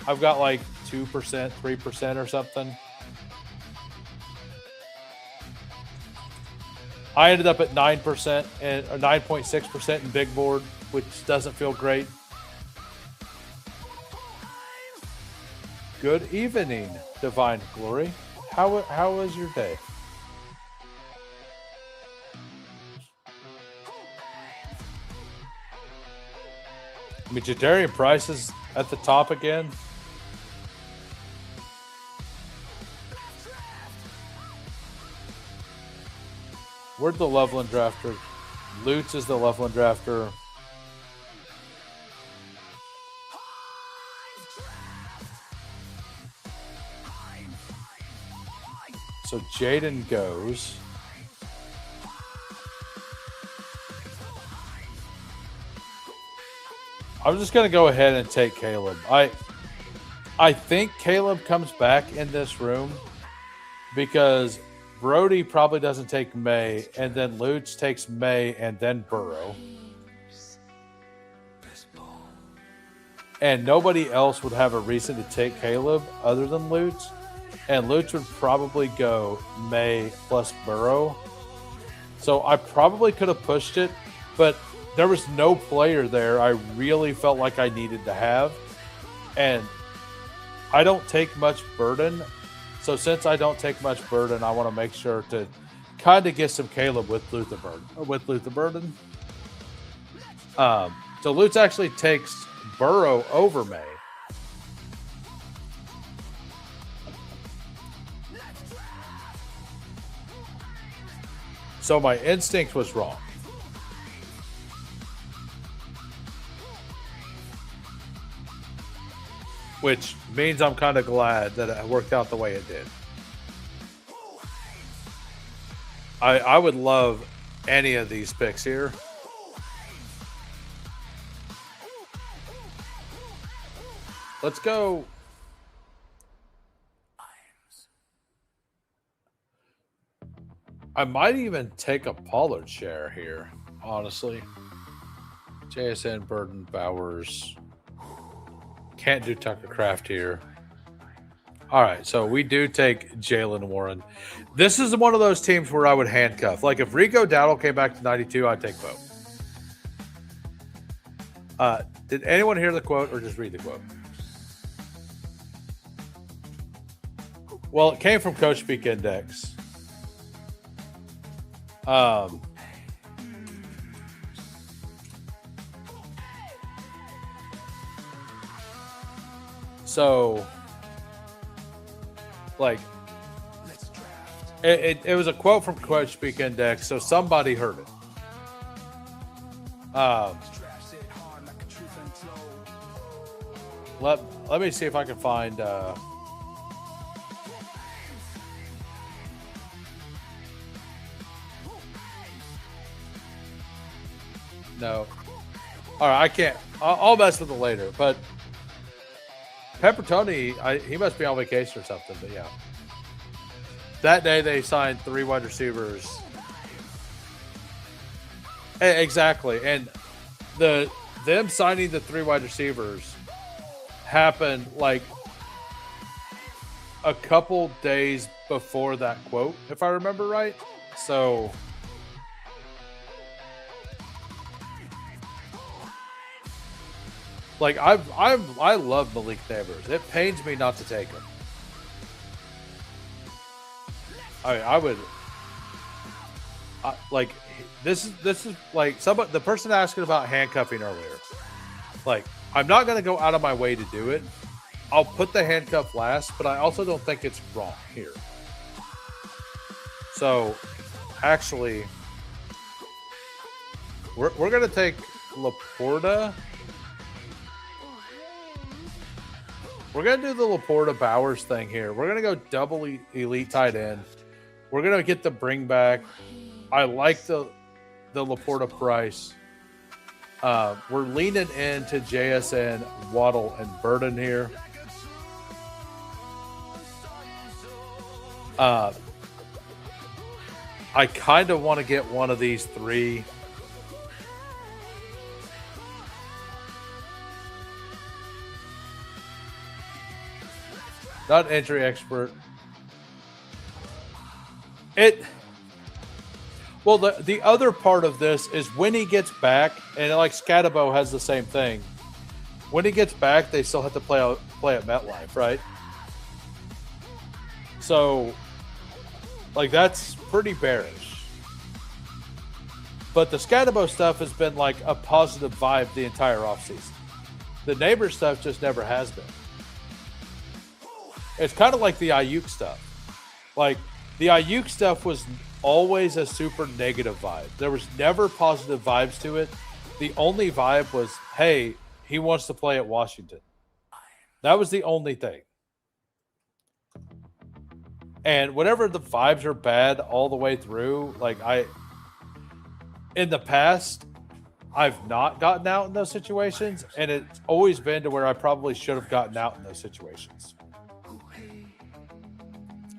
I've got like 2%, 3% or something. I ended up at 9% and 9.6% in big board, which doesn't feel great. Good evening, Divine Glory. How was your day? I mean, Jadarian Price is at the top again. Where'd the Loveland drafter? Lutz is the Loveland drafter. So Jaden goes. I'm just going to go ahead and take Caleb. I think Caleb comes back in this room because Brody probably doesn't take May, and then Lutz takes May and then Burrow. And nobody else would have a reason to take Caleb other than Lutz. And Lutz would probably go May plus Burrow. So I probably could have pushed it, but there was no player there I really felt like I needed to have. And I don't take much burden. So since I don't take much burden, I want to make sure to kind of get some Caleb with Luther Burden. So Lutz actually takes Burrow over May. So my instinct was wrong. Which means I'm kind of glad that it worked out the way it did. I would love any of these picks here. Let's go. I might even take a Pollard share here, honestly. JSN, Burden, Bowers. Can't do Tucker Craft here. All right, so we do take Jalen Warren. This is one of those teams where I would handcuff. Like if Rico Dowdle came back to 92, I'd take both. Did anyone hear the quote or just read the quote? Well, it came from Coach Speak Index. So, like, it was a quote from Coach Speak Index, so somebody heard it. Let me see if I can find. No. All right, I can't. I'll mess with it later. But Pepper Tony, he must be on vacation or something. But yeah, that day they signed 3 wide receivers. Exactly, and them signing the 3 wide receivers happened like a couple days before that quote, if I remember right. So like I love Malik Neighbors. It pains me not to take him. I would like this is like the person asking about handcuffing earlier. Like, I'm not going to go out of my way to do it. I'll put the handcuff last, but I also don't think it's wrong here. So, actually, we're going to take Laporta. We're going to do the Laporta Bowers thing here. We're going to go double elite tight end. We're going to get the bring back. I like the Laporta price. We're leaning into JSN, Waddle, and Burden here. I kind of want to get one of these 3. Not an injury expert. Well, the other part of this is when he gets back, and like Scatabo has the same thing. When he gets back, they still have to play at MetLife, right? So, like, that's pretty bearish. But the Scatabo stuff has been like a positive vibe the entire offseason. The neighbor stuff just never has been. It's kind of like the Ayuk stuff. Like, the Ayuk stuff was always a super negative vibe. There was never positive vibes to it. The only vibe was, hey, he wants to play at Washington. That was the only thing. And whenever the vibes are bad all the way through, like in the past, I've not gotten out in those situations, and it's always been to where I probably should have gotten out in those situations.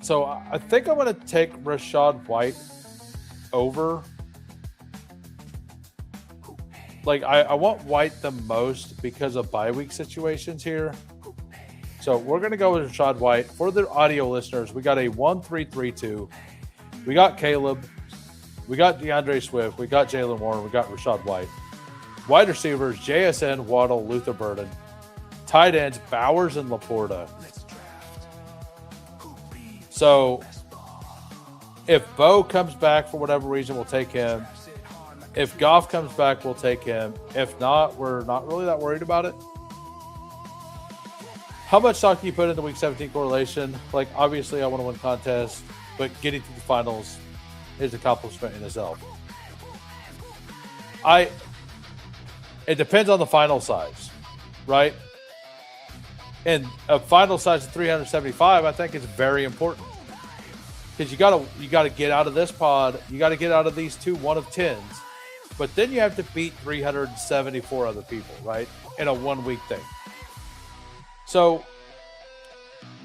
So I think I'm going to take Rachaad White over. Like, I want White the most because of bye week situations here. So we're going to go with Rachaad White. For the audio listeners, we got a 1-3-3-2. We got Caleb. We got DeAndre Swift. We got Jalen Warren. We got Rachaad White. Wide receivers, JSN, Waddle, Luther Burden. Tight ends, Bowers and Laporta. So if Bo comes back for whatever reason, we'll take him. If Goff comes back, we'll take him. If not, we're not really that worried about it. How much stock do you put into Week 17 correlation? Like, obviously, I want to win contests, but getting to the finals is an accomplishment in itself. It depends on the final size, right? And a final size of 375, I think, is very important because you gotta get out of this pod. You got to get out of these 2 1-of-10s, but then you have to beat 374 other people, right? In a 1 week thing. So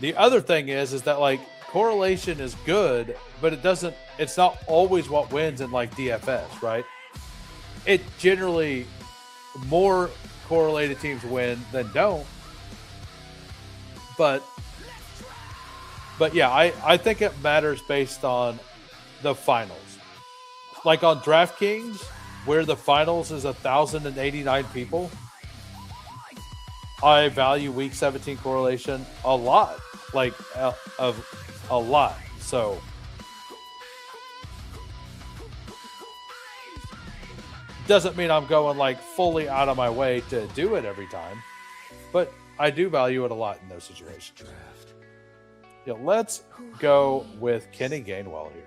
the other thing is that like correlation is good, but it's not always what wins in like DFS, right? It generally more correlated teams win than don't. But yeah, I think it matters based on the finals. Like on DraftKings, where the finals is 1,089 people, I value Week 17 correlation a lot, like of a lot. So doesn't mean I'm going like fully out of my way to do it every time, but I do value it a lot in those situations. Yeah, let's go with Kenny Gainwell here.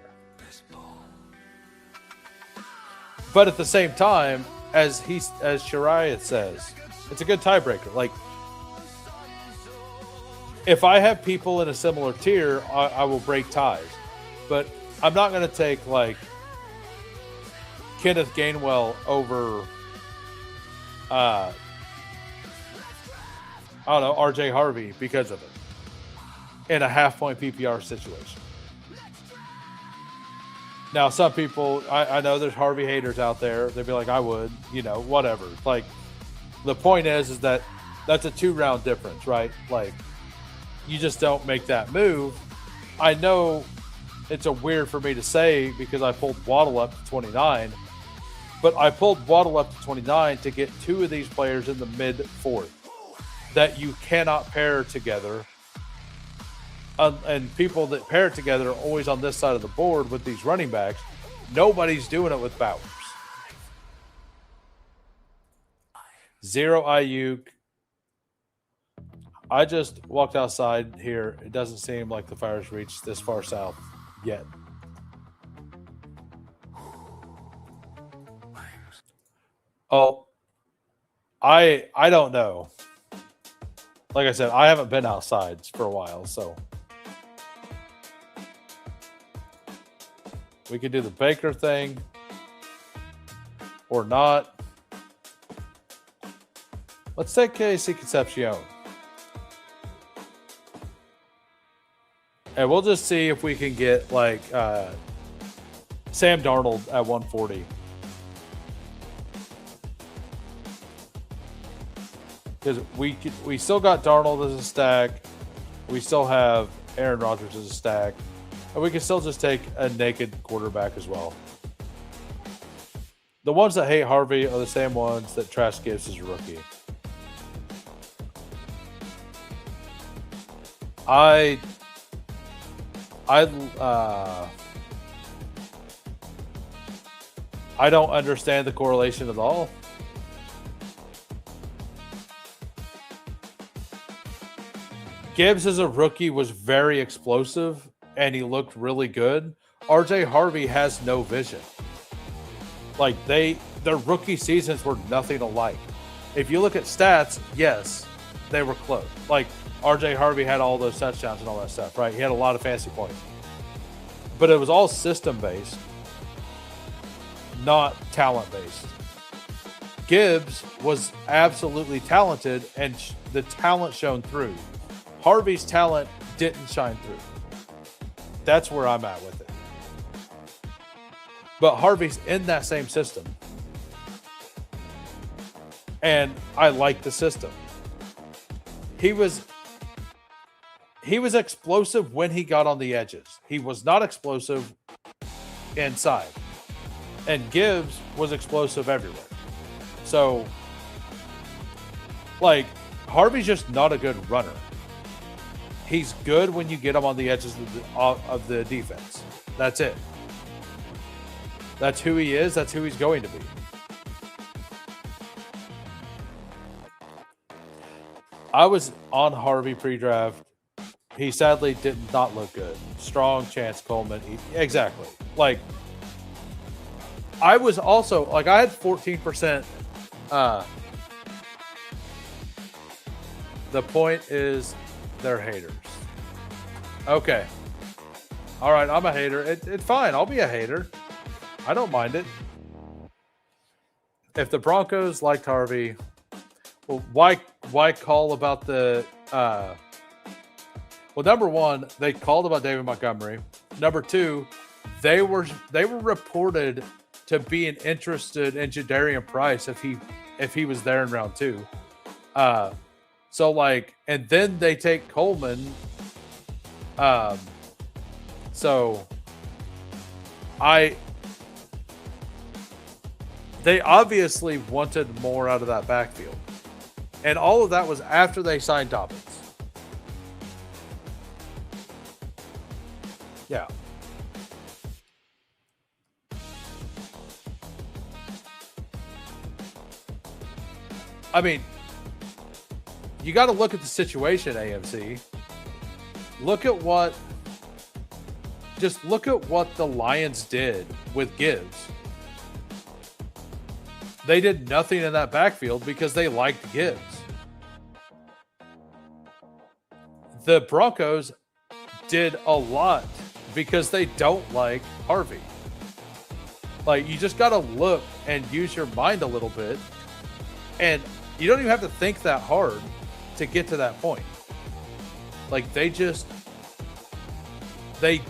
But at the same time, as Shariah says, it's a good tiebreaker. Like, if I have people in a similar tier, I will break ties. But I'm not going to take, like, Kenneth Gainwell over I don't know, RJ Harvey because of it in a half-point PPR situation. Now, some people, I know there's Harvey haters out there. They'd be like, I would, whatever. Like, the point is that that's a 2-round difference, right? Like, you just don't make that move. I know it's a weird for me to say because I pulled Waddle up to 29, but I pulled Waddle up to 29 to get 2 of these players in the mid-4th that you cannot pair together. And people that pair it together are always on this side of the board with these running backs. Nobody's doing it with Bowers. 0 Ayuk. I just walked outside here. It doesn't seem like the fire's reached this far south yet. Oh, I don't know. Like I said, I haven't been outside for a while, so we could do the Baker thing or not. Let's take KC Concepcion. And we'll just see if we can get like Sam Darnold at 140. Because we still got Darnold as a stack. We still have Aaron Rodgers as a stack. And we can still just take a naked quarterback as well. The ones that hate Harvey are the same ones that trash Gibbs as a rookie. I don't understand the correlation at all. Gibbs as a rookie was very explosive and he looked really good. RJ Harvey has no vision. Like their rookie seasons were nothing alike. If you look at stats, yes, they were close. Like RJ Harvey had all those touchdowns and all that stuff, right? He had a lot of fantasy points. But it was all system-based, not talent-based. Gibbs was absolutely talented, and the talent shone through. Harvey's talent didn't shine through. That's where I'm at with it. But Harvey's in that same system. And I like the system. He was explosive when he got on the edges. He was not explosive inside. And Gibbs was explosive everywhere. So, like, Harvey's just not a good runner. He's good when you get him on the edges of the defense. That's it. That's who he is. That's who he's going to be. I was on Harvey pre-draft. He sadly did not look good. Strong chance Coleman. Exactly. Like, I was also, like, I had 14%. The point is they're haters. Okay. All right, I'm a hater. It's fine. I'll be a hater. I don't mind it. If the Broncos liked Harvey, well, why call about the well, number one, they called about David Montgomery. Number two, they were reported to being interested in Jadarian Price if he was there in round 2. So like, and then they take Coleman. So they obviously wanted more out of that backfield. And all of that was after they signed Dobbins. Yeah. I mean, you got to look at the situation, AMC. Look at what the Lions did with Gibbs. They did nothing in that backfield because they liked Gibbs. The Broncos did a lot because they don't like Harvey. Like, you just got to look and use your mind a little bit And you don't even have to think that hard to get to that point. Like they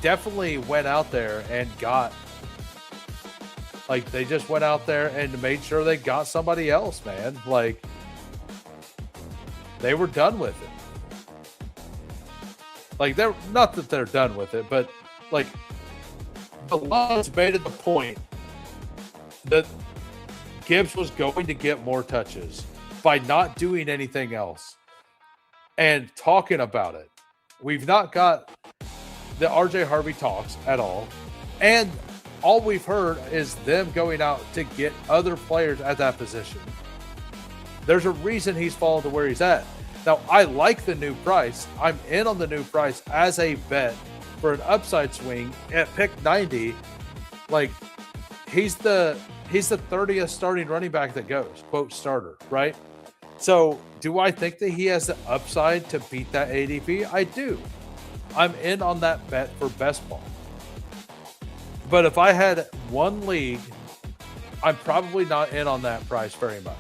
definitely went out there and got, like they just went out there and made sure they got somebody else, man. Like they were done with it. Like they're not that they're done with it, but like the Lions made it the point that Gibbs was going to get more touches by not doing anything else and talking about it. We've not got the RJ Harvey talks at all. And all we've heard is them going out to get other players at that position. There's a reason he's fallen to where he's at. Now, I like the new price. I'm in on the new price as a bet for an upside swing at pick 90. Like, he's the 30th starting running back that goes, quote, starter, right? So, do I think that he has the upside to beat that ADP? I do. I'm in on that bet for best ball. But if I had one league, I'm probably not in on that price very much.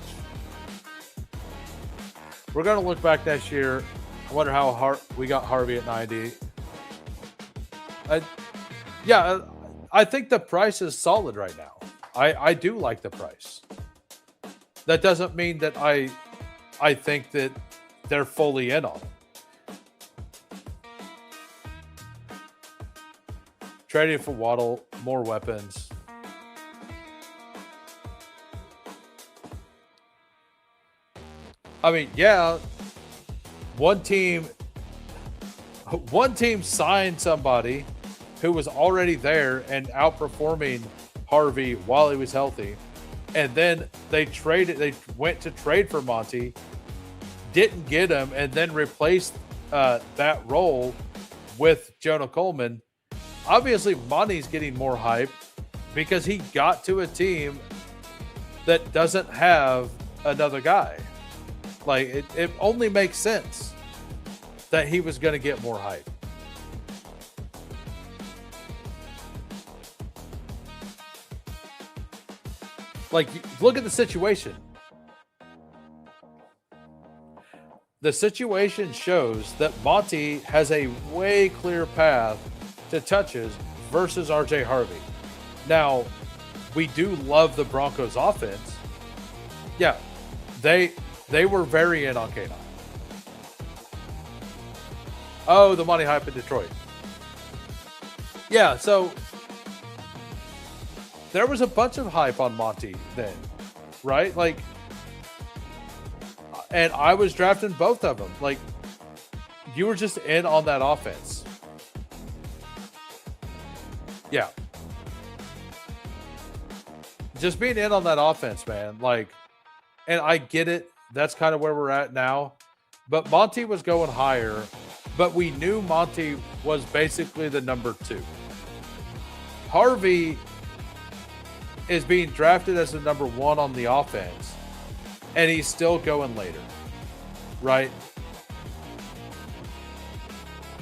We're going to look back next year. I wonder how we got Harvey at 90. I think the price is solid right now. I do like the price. That doesn't mean that I think that they're fully in on it. Trading for Waddle, more weapons. I mean, yeah, one team signed somebody who was already there and outperforming Harvey while he was healthy. And then they went to trade for Monty, didn't get him, and then replaced that role with Jonah Coleman. Obviously, Monty's getting more hype because he got to a team that doesn't have another guy. Like, it only makes sense that he was going to get more hype. Like, look at the situation. The situation shows that Monty has a way clear path to touches versus RJ Harvey. Now, we do love the Broncos offense. Yeah, they were very in on K9. Oh, the money hype in Detroit. Yeah, so there was a bunch of hype on Monty then, right? Like, and I was drafting both of them. Like, you were just in on that offense. Yeah. Just being in on that offense, man. Like, and I get it. That's kind of where we're at now. But Monty was going higher. But we knew Monty was basically the number 2. Harvey is being drafted as the number 1 on the offense. And he's still going later. Right?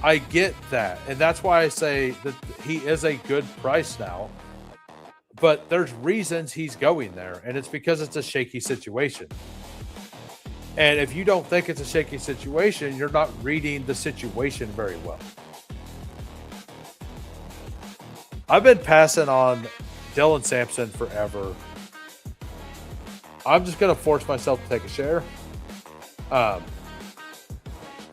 I get that. And that's why I say that he is a good price now. But there's reasons he's going there. And it's because it's a shaky situation. And if you don't think it's a shaky situation, you're not reading the situation very well. I've been passing on Dylan Sampson forever. I'm just going to force myself to take a share.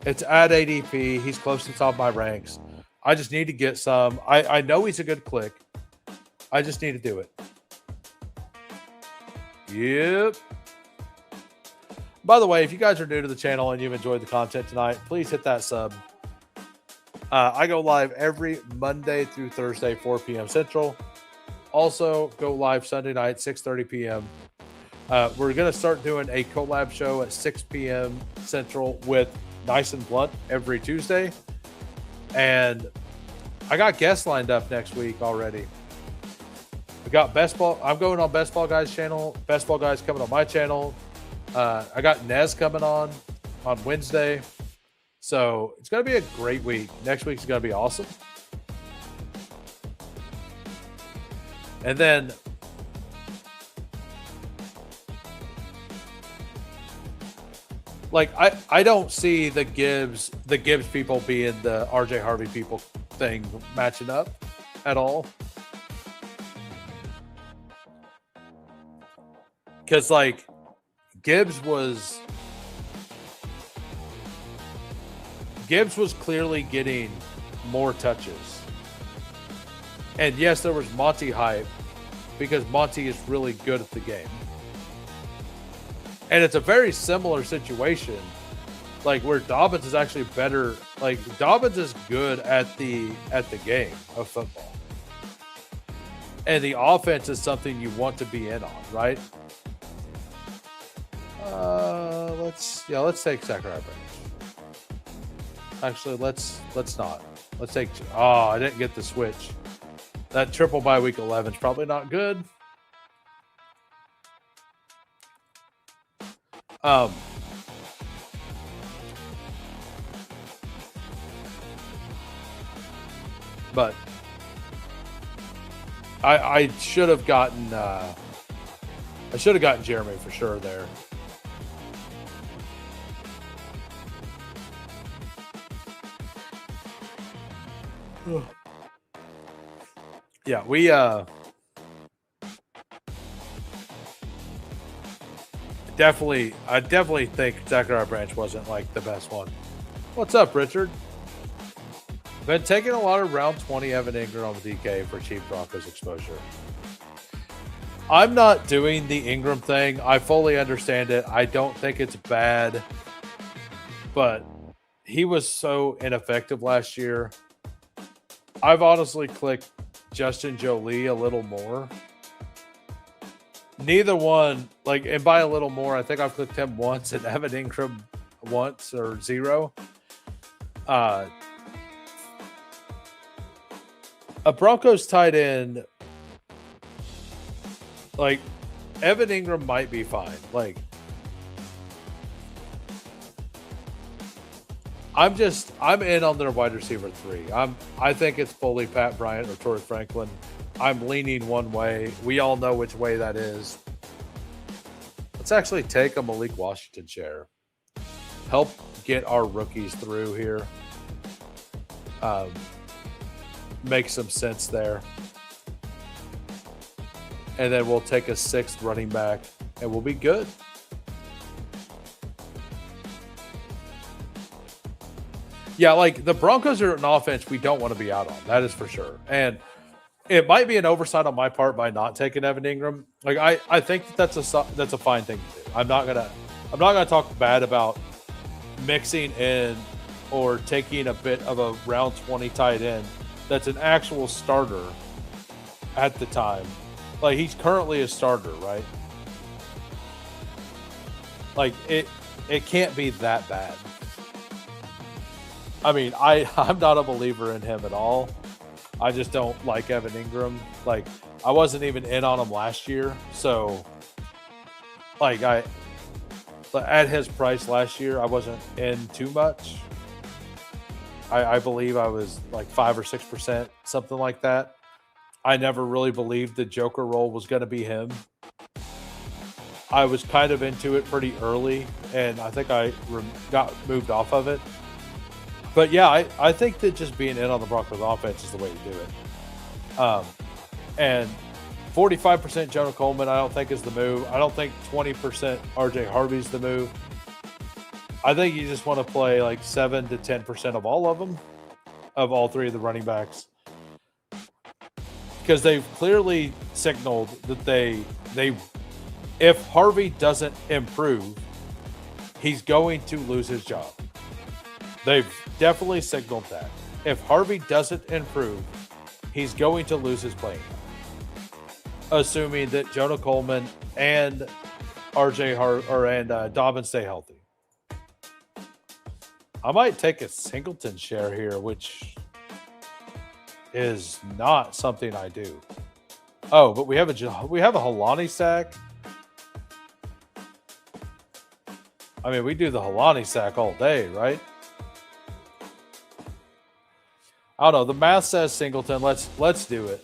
It's at ADP. He's close to the top of my ranks. I just need to get some. I know he's a good click. I just need to do it. Yep. By the way, if you guys are new to the channel and you've enjoyed the content tonight, please hit that sub. I go live every Monday through Thursday, 4 p.m. Central. Also, go live Sunday night, 6:30 p.m. We're going to start doing a collab show at 6 p.m. Central with Nice and Blunt every Tuesday. And I got guests lined up next week already. We got Bestball. I'm going on Bestball Guys channel. Bestball Guys coming on my channel. I got Nez coming on Wednesday. So it's going to be a great week. Next week's going to be awesome. And then like I don't see the Gibbs people being the RJ Harvey people thing matching up at all. Because like Gibbs was clearly getting more touches. And yes, there was Monty hype because Monty is really good at the game. And it's a very similar situation, like where Dobbins is actually better. Like Dobbins is good at the game of football. And the offense is something you want to be in on, right? Let's take Zachariah Branch. Actually, let's not. Let's take. Oh, I didn't get the switch. That triple by week 11 is probably not good. But I should have gotten Jeremy for sure there. Yeah, we I definitely think Zachariah Branch wasn't like the best one. What's up, Richard? Been taking a lot of round 20 Evan Ingram on DK for cheap Broncos exposure. I'm not doing the Ingram thing. I fully understand it. I don't think it's bad, but he was so ineffective last year. I've honestly clicked Justin Jolie a little more. Neither one, like, and by a little more, I think I've clicked him once and Evan Ingram once or zero. A Broncos tight end, like, Evan Ingram might be fine. Like, I'm in on their wide receiver 3. I think it's fully Pat Bryant or Torrey Franklin. I'm leaning one way. We all know which way that is. Let's actually take a Malik Washington share. Help get our rookies through here. Make some sense there. And then we'll take a 6th running back and we'll be good. Yeah, like the Broncos are an offense we don't want to be out on. That is for sure. And it might be an oversight on my part by not taking Evan Ingram. Like I think that's a fine thing to do. I'm not gonna talk bad about mixing in or taking a bit of a round 20 tight end that's an actual starter at the time. Like he's currently a starter, right? Like it can't be that bad. I mean, I'm not a believer in him at all. I just don't like Evan Ingram. Like, I wasn't even in on him last year. So, like, at his price last year, I wasn't in too much. I believe I was like 5 or 6%, something like that. I never really believed the Joker role was going to be him. I was kind of into it pretty early, and I think I got moved off of it. But yeah, I think that just being in on the Broncos offense is the way to do it. And 45% Jonah Coleman, I don't think is the move. I don't think 20% RJ Harvey's the move. I think you just want to play like 7 to 10% of all of them, of all 3 of the running backs. Because they've clearly signaled that they if Harvey doesn't improve, he's going to lose his job. They've definitely signaled that. If Harvey doesn't improve, he's going to lose his playing time. Assuming that Jonah Coleman and Dobbins stay healthy. I might take a Singleton share here, which is not something I do. Oh, but we have a Helani sack. I mean, we do the Helani sack all day, right? I don't know. The math says Singleton. Let's do it.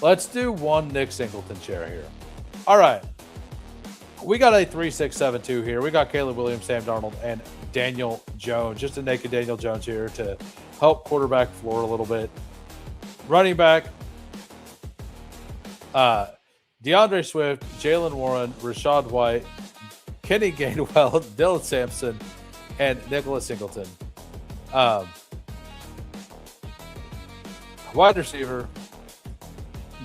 Let's do one Nick Singleton share here. All right. We got a 3-6-7-2 here. We got Caleb Williams, Sam Darnold, and Daniel Jones. Just a naked Daniel Jones here to help quarterback floor a little bit. Running back, DeAndre Swift, Jalen Warren, Rashad White, Kenny Gainwell, Dylan Sampson, and Nicholas Singleton. Wide receiver,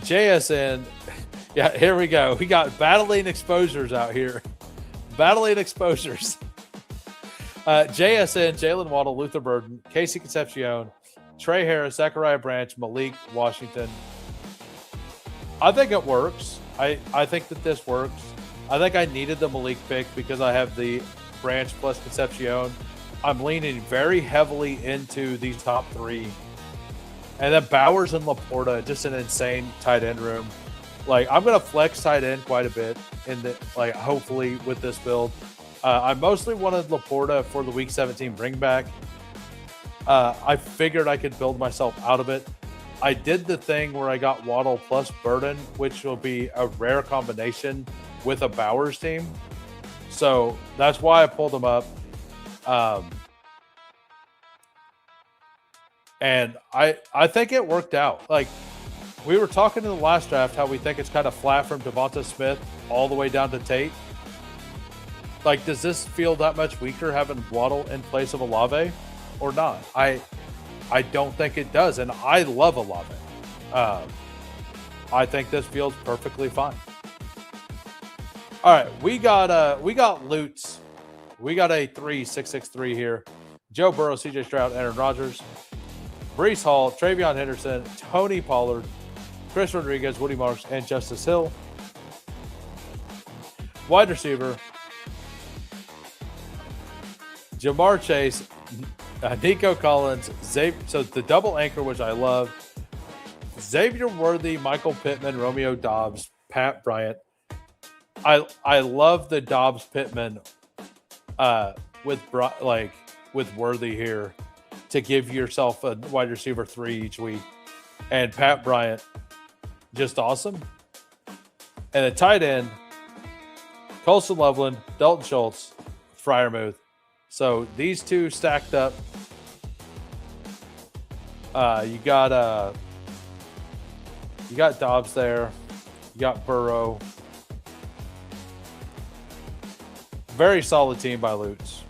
JSN. Yeah, here we go. We got battling exposures out here. Battling exposures. JSN, Jalen Waddle, Luther Burden, Casey Concepcion, Trey Harris, Zachariah Branch, Malik Washington. I think it works. I think that this works. I think I needed the Malik pick because I have the Branch plus Concepcion. I'm leaning very heavily into these top three. And then Bowers and Laporta, just an insane tight end room. Like, I'm going to flex tight end quite a bit in the, like, hopefully with this build. I mostly wanted Laporta for the week 17 bring back. I figured I could build myself out of it. I did the thing where I got Waddle plus Burden, which will be a rare combination with a Bowers team. So that's why I pulled them up. And I think it worked out. Like, we were talking in the last draft how we think it's kind of flat from Devonta Smith all the way down to Tate. Like, does this feel that much weaker having Waddle in place of Olave or not? I don't think it does, and I love Olave. I think this feels perfectly fine. All right, we got Lutz. We got a 3-6-6-3 here. Joe Burrow, CJ Stroud, Aaron Rodgers, Breece Hall, Travion Henderson, Tony Pollard, Chris Rodriguez, Woody Marks, and Justice Hill. Wide receiver, Jamar Chase, Nico Collins, so the double anchor, which I love, Xavier Worthy, Michael Pittman, Romeo Dobbs, Pat Bryant. I love the Dobbs Pittman with Worthy here to give yourself a wide receiver 3 each week, and Pat Bryant, just awesome. And a tight end, Colson Loveland, Dalton Schultz, Freiermuth. So these two stacked up. You got Dobbs there. You got Burrow. Very solid team by Lutz.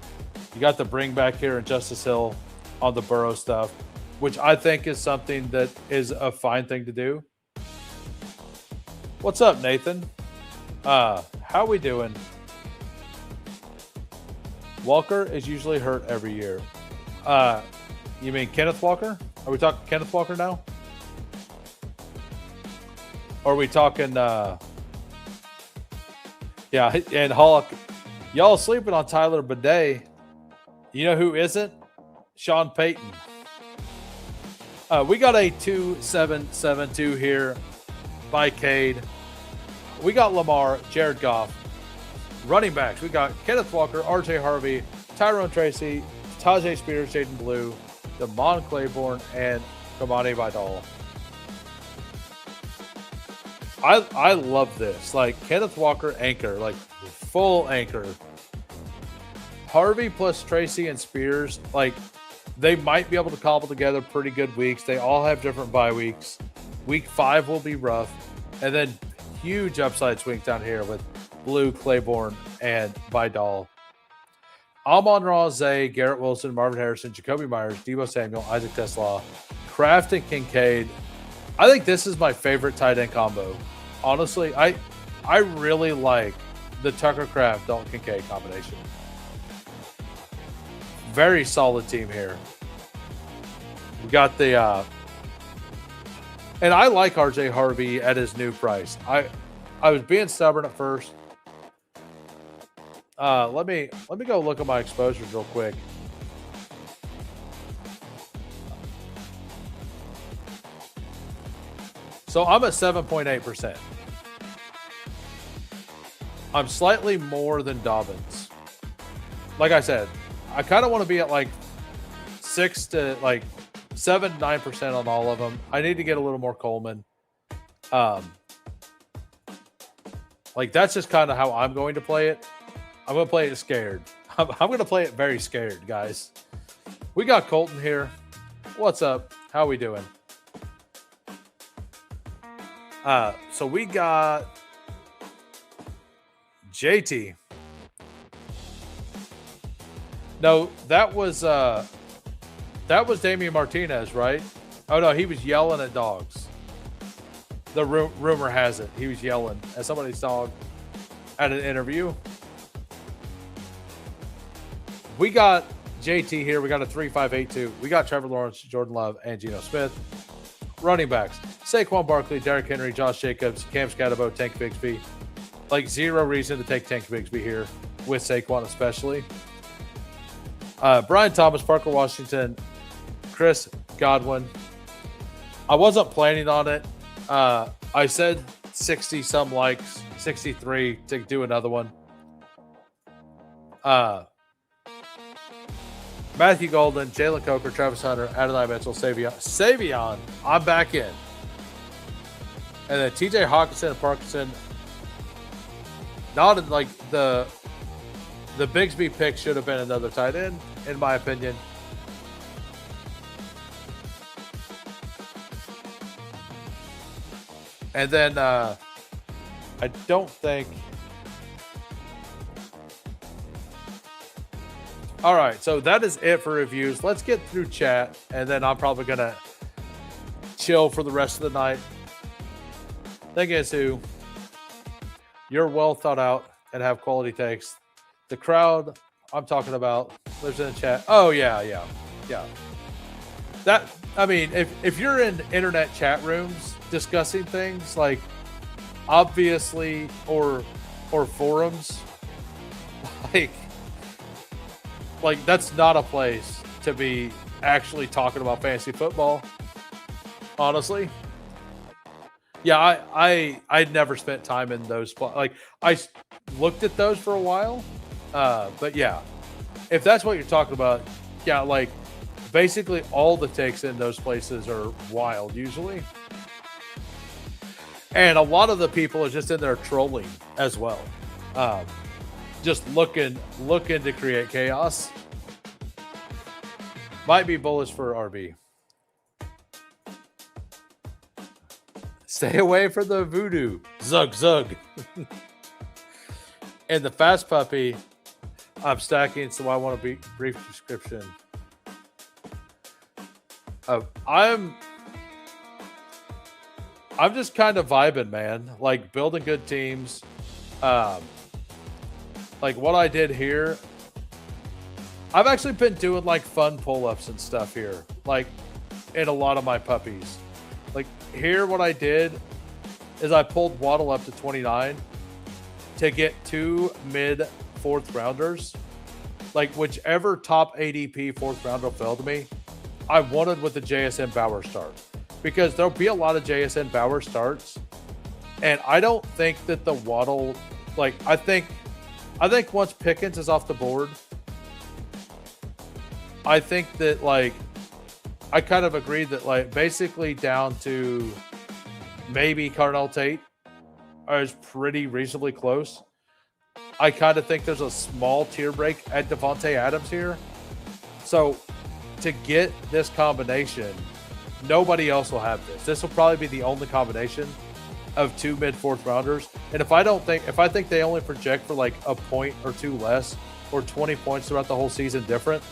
You got the bring back here in Justice Hill on the Burrow stuff, which I think is something that is a fine thing to do. What's up, Nathan? How we doing? Walker is usually hurt every year. You mean Kenneth Walker? Are we talking Kenneth Walker now? Or are we talking yeah, and Hawk, y'all sleeping on Tyler Bidet. You know who isn't? Sean Payton. We got a 2-7-7-2 here by Cade. We got Lamar, Jared Goff. Running backs, we got Kenneth Walker, RJ Harvey, Tyrone Tracy, Tajay Spears, Jaden Blue, Damon Claiborne, and Kamani Vidal. I love this. Like, Kenneth Walker anchor, like full anchor. Harvey plus Tracy and Spears, like, they might be able to cobble together pretty good weeks. They all have different bye weeks. Week 5 will be rough. And then huge upside swings down here with Blue, Claiborne, and Vidal. Amon-Ra, Zay, Garrett Wilson, Marvin Harrison, Jacoby Myers, Deebo Samuel, Isaac Tesla, Kraft, and Kincaid. I think this is my favorite tight end combo. Honestly, I really like the Tucker Kraft, Dalton Kincaid combination. Very solid team here. We got the and I like RJ Harvey at his new price. I was being stubborn at first. Let me go look at my exposures real quick. So I'm at 7.8%. I'm slightly more than Dobbins. Like I said, I kind of want to be at like 6 to like 7-9% on all of them. I need to get a little more Coleman. Like, that's just kind of how I'm going to play it. I'm going to play it scared. I'm going to play it very scared, guys. We got Colton here. What's up? How we doing? So we got JT. No, that was Damian Martinez, right? Oh no, he was yelling at dogs. The rumor has it he was yelling at somebody's dog at an interview. We got JT here. We got a 3-5-8-2. We got Trevor Lawrence, Jordan Love, and Geno Smith. Running backs: Saquon Barkley, Derrick Henry, Josh Jacobs, Cam Scatterbo, Tank Bigsby. Like, zero reason to take Tank Bigsby here with Saquon especially. Brian Thomas, Parker Washington, Chris Godwin. I wasn't planning on it. I said 60 some likes, 63 to do another one. Matthew Golden, Jalen Coker, Travis Hunter, Adonai Mitchell, Savion. I'm back in. And then TJ Hawkinson and Parkinson. Not in, like, the Bigsby pick should have been another tight end, in my opinion. And then I don't think. All right, so that is it for reviews. Let's get through chat, and then I'm probably going to chill for the rest of the night. Thing is, you're well thought out and have quality takes. The crowd I'm talking about lives in the chat. Oh, yeah. That, I mean, if you're in internet chat rooms discussing things, like, obviously, or forums, like that's not a place to be actually talking about fantasy football, honestly. Yeah, I'd never spent time in those. Like, I looked at those for a while, but yeah, if that's what you're talking about, yeah, like basically all the takes in those places are wild usually, and a lot of the people are just in there trolling as well, just looking to create chaos. Might be bullish for RB. Stay away from the voodoo. Zug. And the fast puppy, I'm stacking, so I want a brief description. I'm just kind of vibing, man. Like, building good teams. Like what I did here, I've actually been doing like fun pull-ups and stuff here, like in a lot of my puppies. Like here, what I did is I pulled Waddle up to 29 to get 2 mid 4th rounders. Like whichever top ADP 4th rounder fell to me, I wanted with the JSN Bauer start, because there'll be a lot of JSN Bauer starts, and I don't think that the Waddle, like I think once Pickens is off the board, I think that, like, I kind of agreed that, like, basically down to maybe Carnell Tate is pretty reasonably close. I kind of think there's a small tier break at Devontae Adams here. So to get this combination, nobody else will have this. This will probably be the only combination of 2 mid 4th rounders. And if I think they only project for like a point or 2 less or 20 points throughout the whole season different,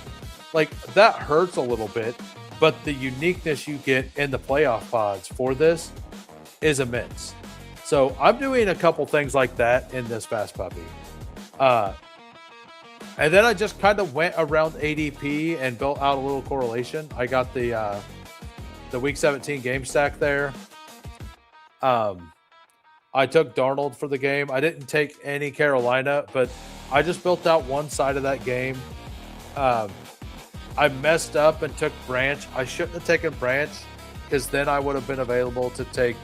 like that hurts a little bit, but the uniqueness you get in the playoff pods for this is immense. So I'm doing a couple things like that in this fast puppy. And then I just kind of went around ADP and built out a little correlation. I got the week 17 game stack there. I took Darnold for the game. I didn't take any Carolina, but I just built out one side of that game. I messed up and took Branch. I shouldn't have taken Branch, because then I would have been available to take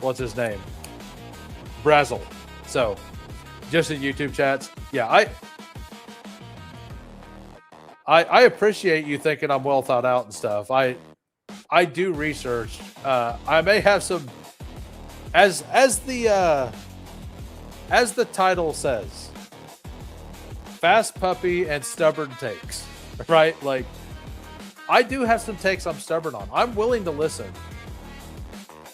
what's his name? Brazel. So just in YouTube chats. Yeah, I appreciate you thinking I'm well thought out and stuff. I I do research. I may have some, as the title says, fast puppy and stubborn takes, right? Like, I do have some takes I'm stubborn on. I'm willing to listen,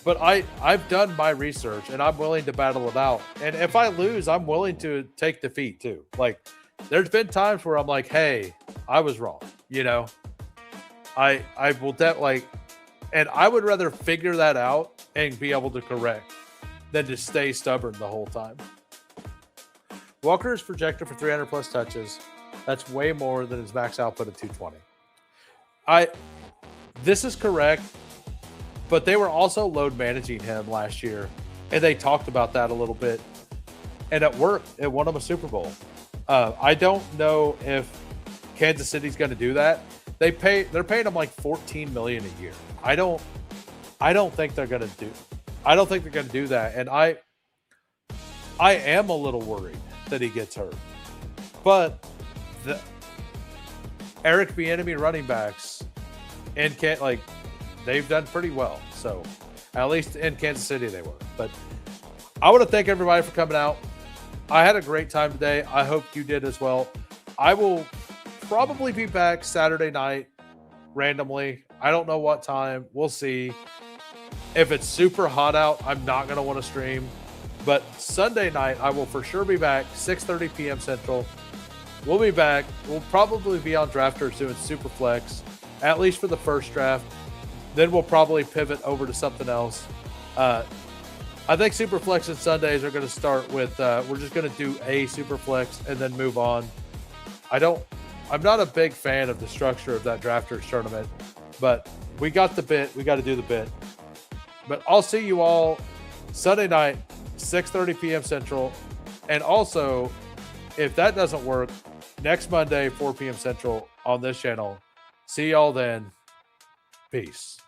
but I've done my research and I'm willing to battle it out. And if I lose, I'm willing to take defeat too. Like, there's been times where I'm like, hey, I was wrong. You know, I will and I would rather figure that out and be able to correct than to stay stubborn the whole time. Walker is projected for 300 plus touches. That's way more than his max output of 220. This is correct, but they were also load managing him last year, and they talked about that a little bit, and it worked. It won them a Super Bowl. I don't know if Kansas City's going to do that. They're paying him like $14 million a year. I don't think they're going to do. I don't think they're going to do that, and I am a little worried that he gets hurt. But the Eric Bieniemy running backs and they've done pretty well. So at least in Kansas City they were. But I want to thank everybody for coming out. I had a great time today. I hope you did as well. I will probably be back Saturday night randomly. I don't know what time. We'll see. If it's super hot out, I'm not going to want to stream. But Sunday night, I will for sure be back, 6:30 p.m. Central. We'll be back. We'll probably be on Drafters doing Super Flex, at least for the first draft. Then we'll probably pivot over to something else. I think Super Flex and Sundays are going to start with, we're just going to do a Super Flex and then move on. I'm not a big fan of the structure of that Drafters tournament, but we got the bit. We got to do the bit. But I'll see you all Sunday night, 6:30 p.m. Central. And also, if that doesn't work, next Monday, 4 p.m. Central on this channel. See y'all then. Peace.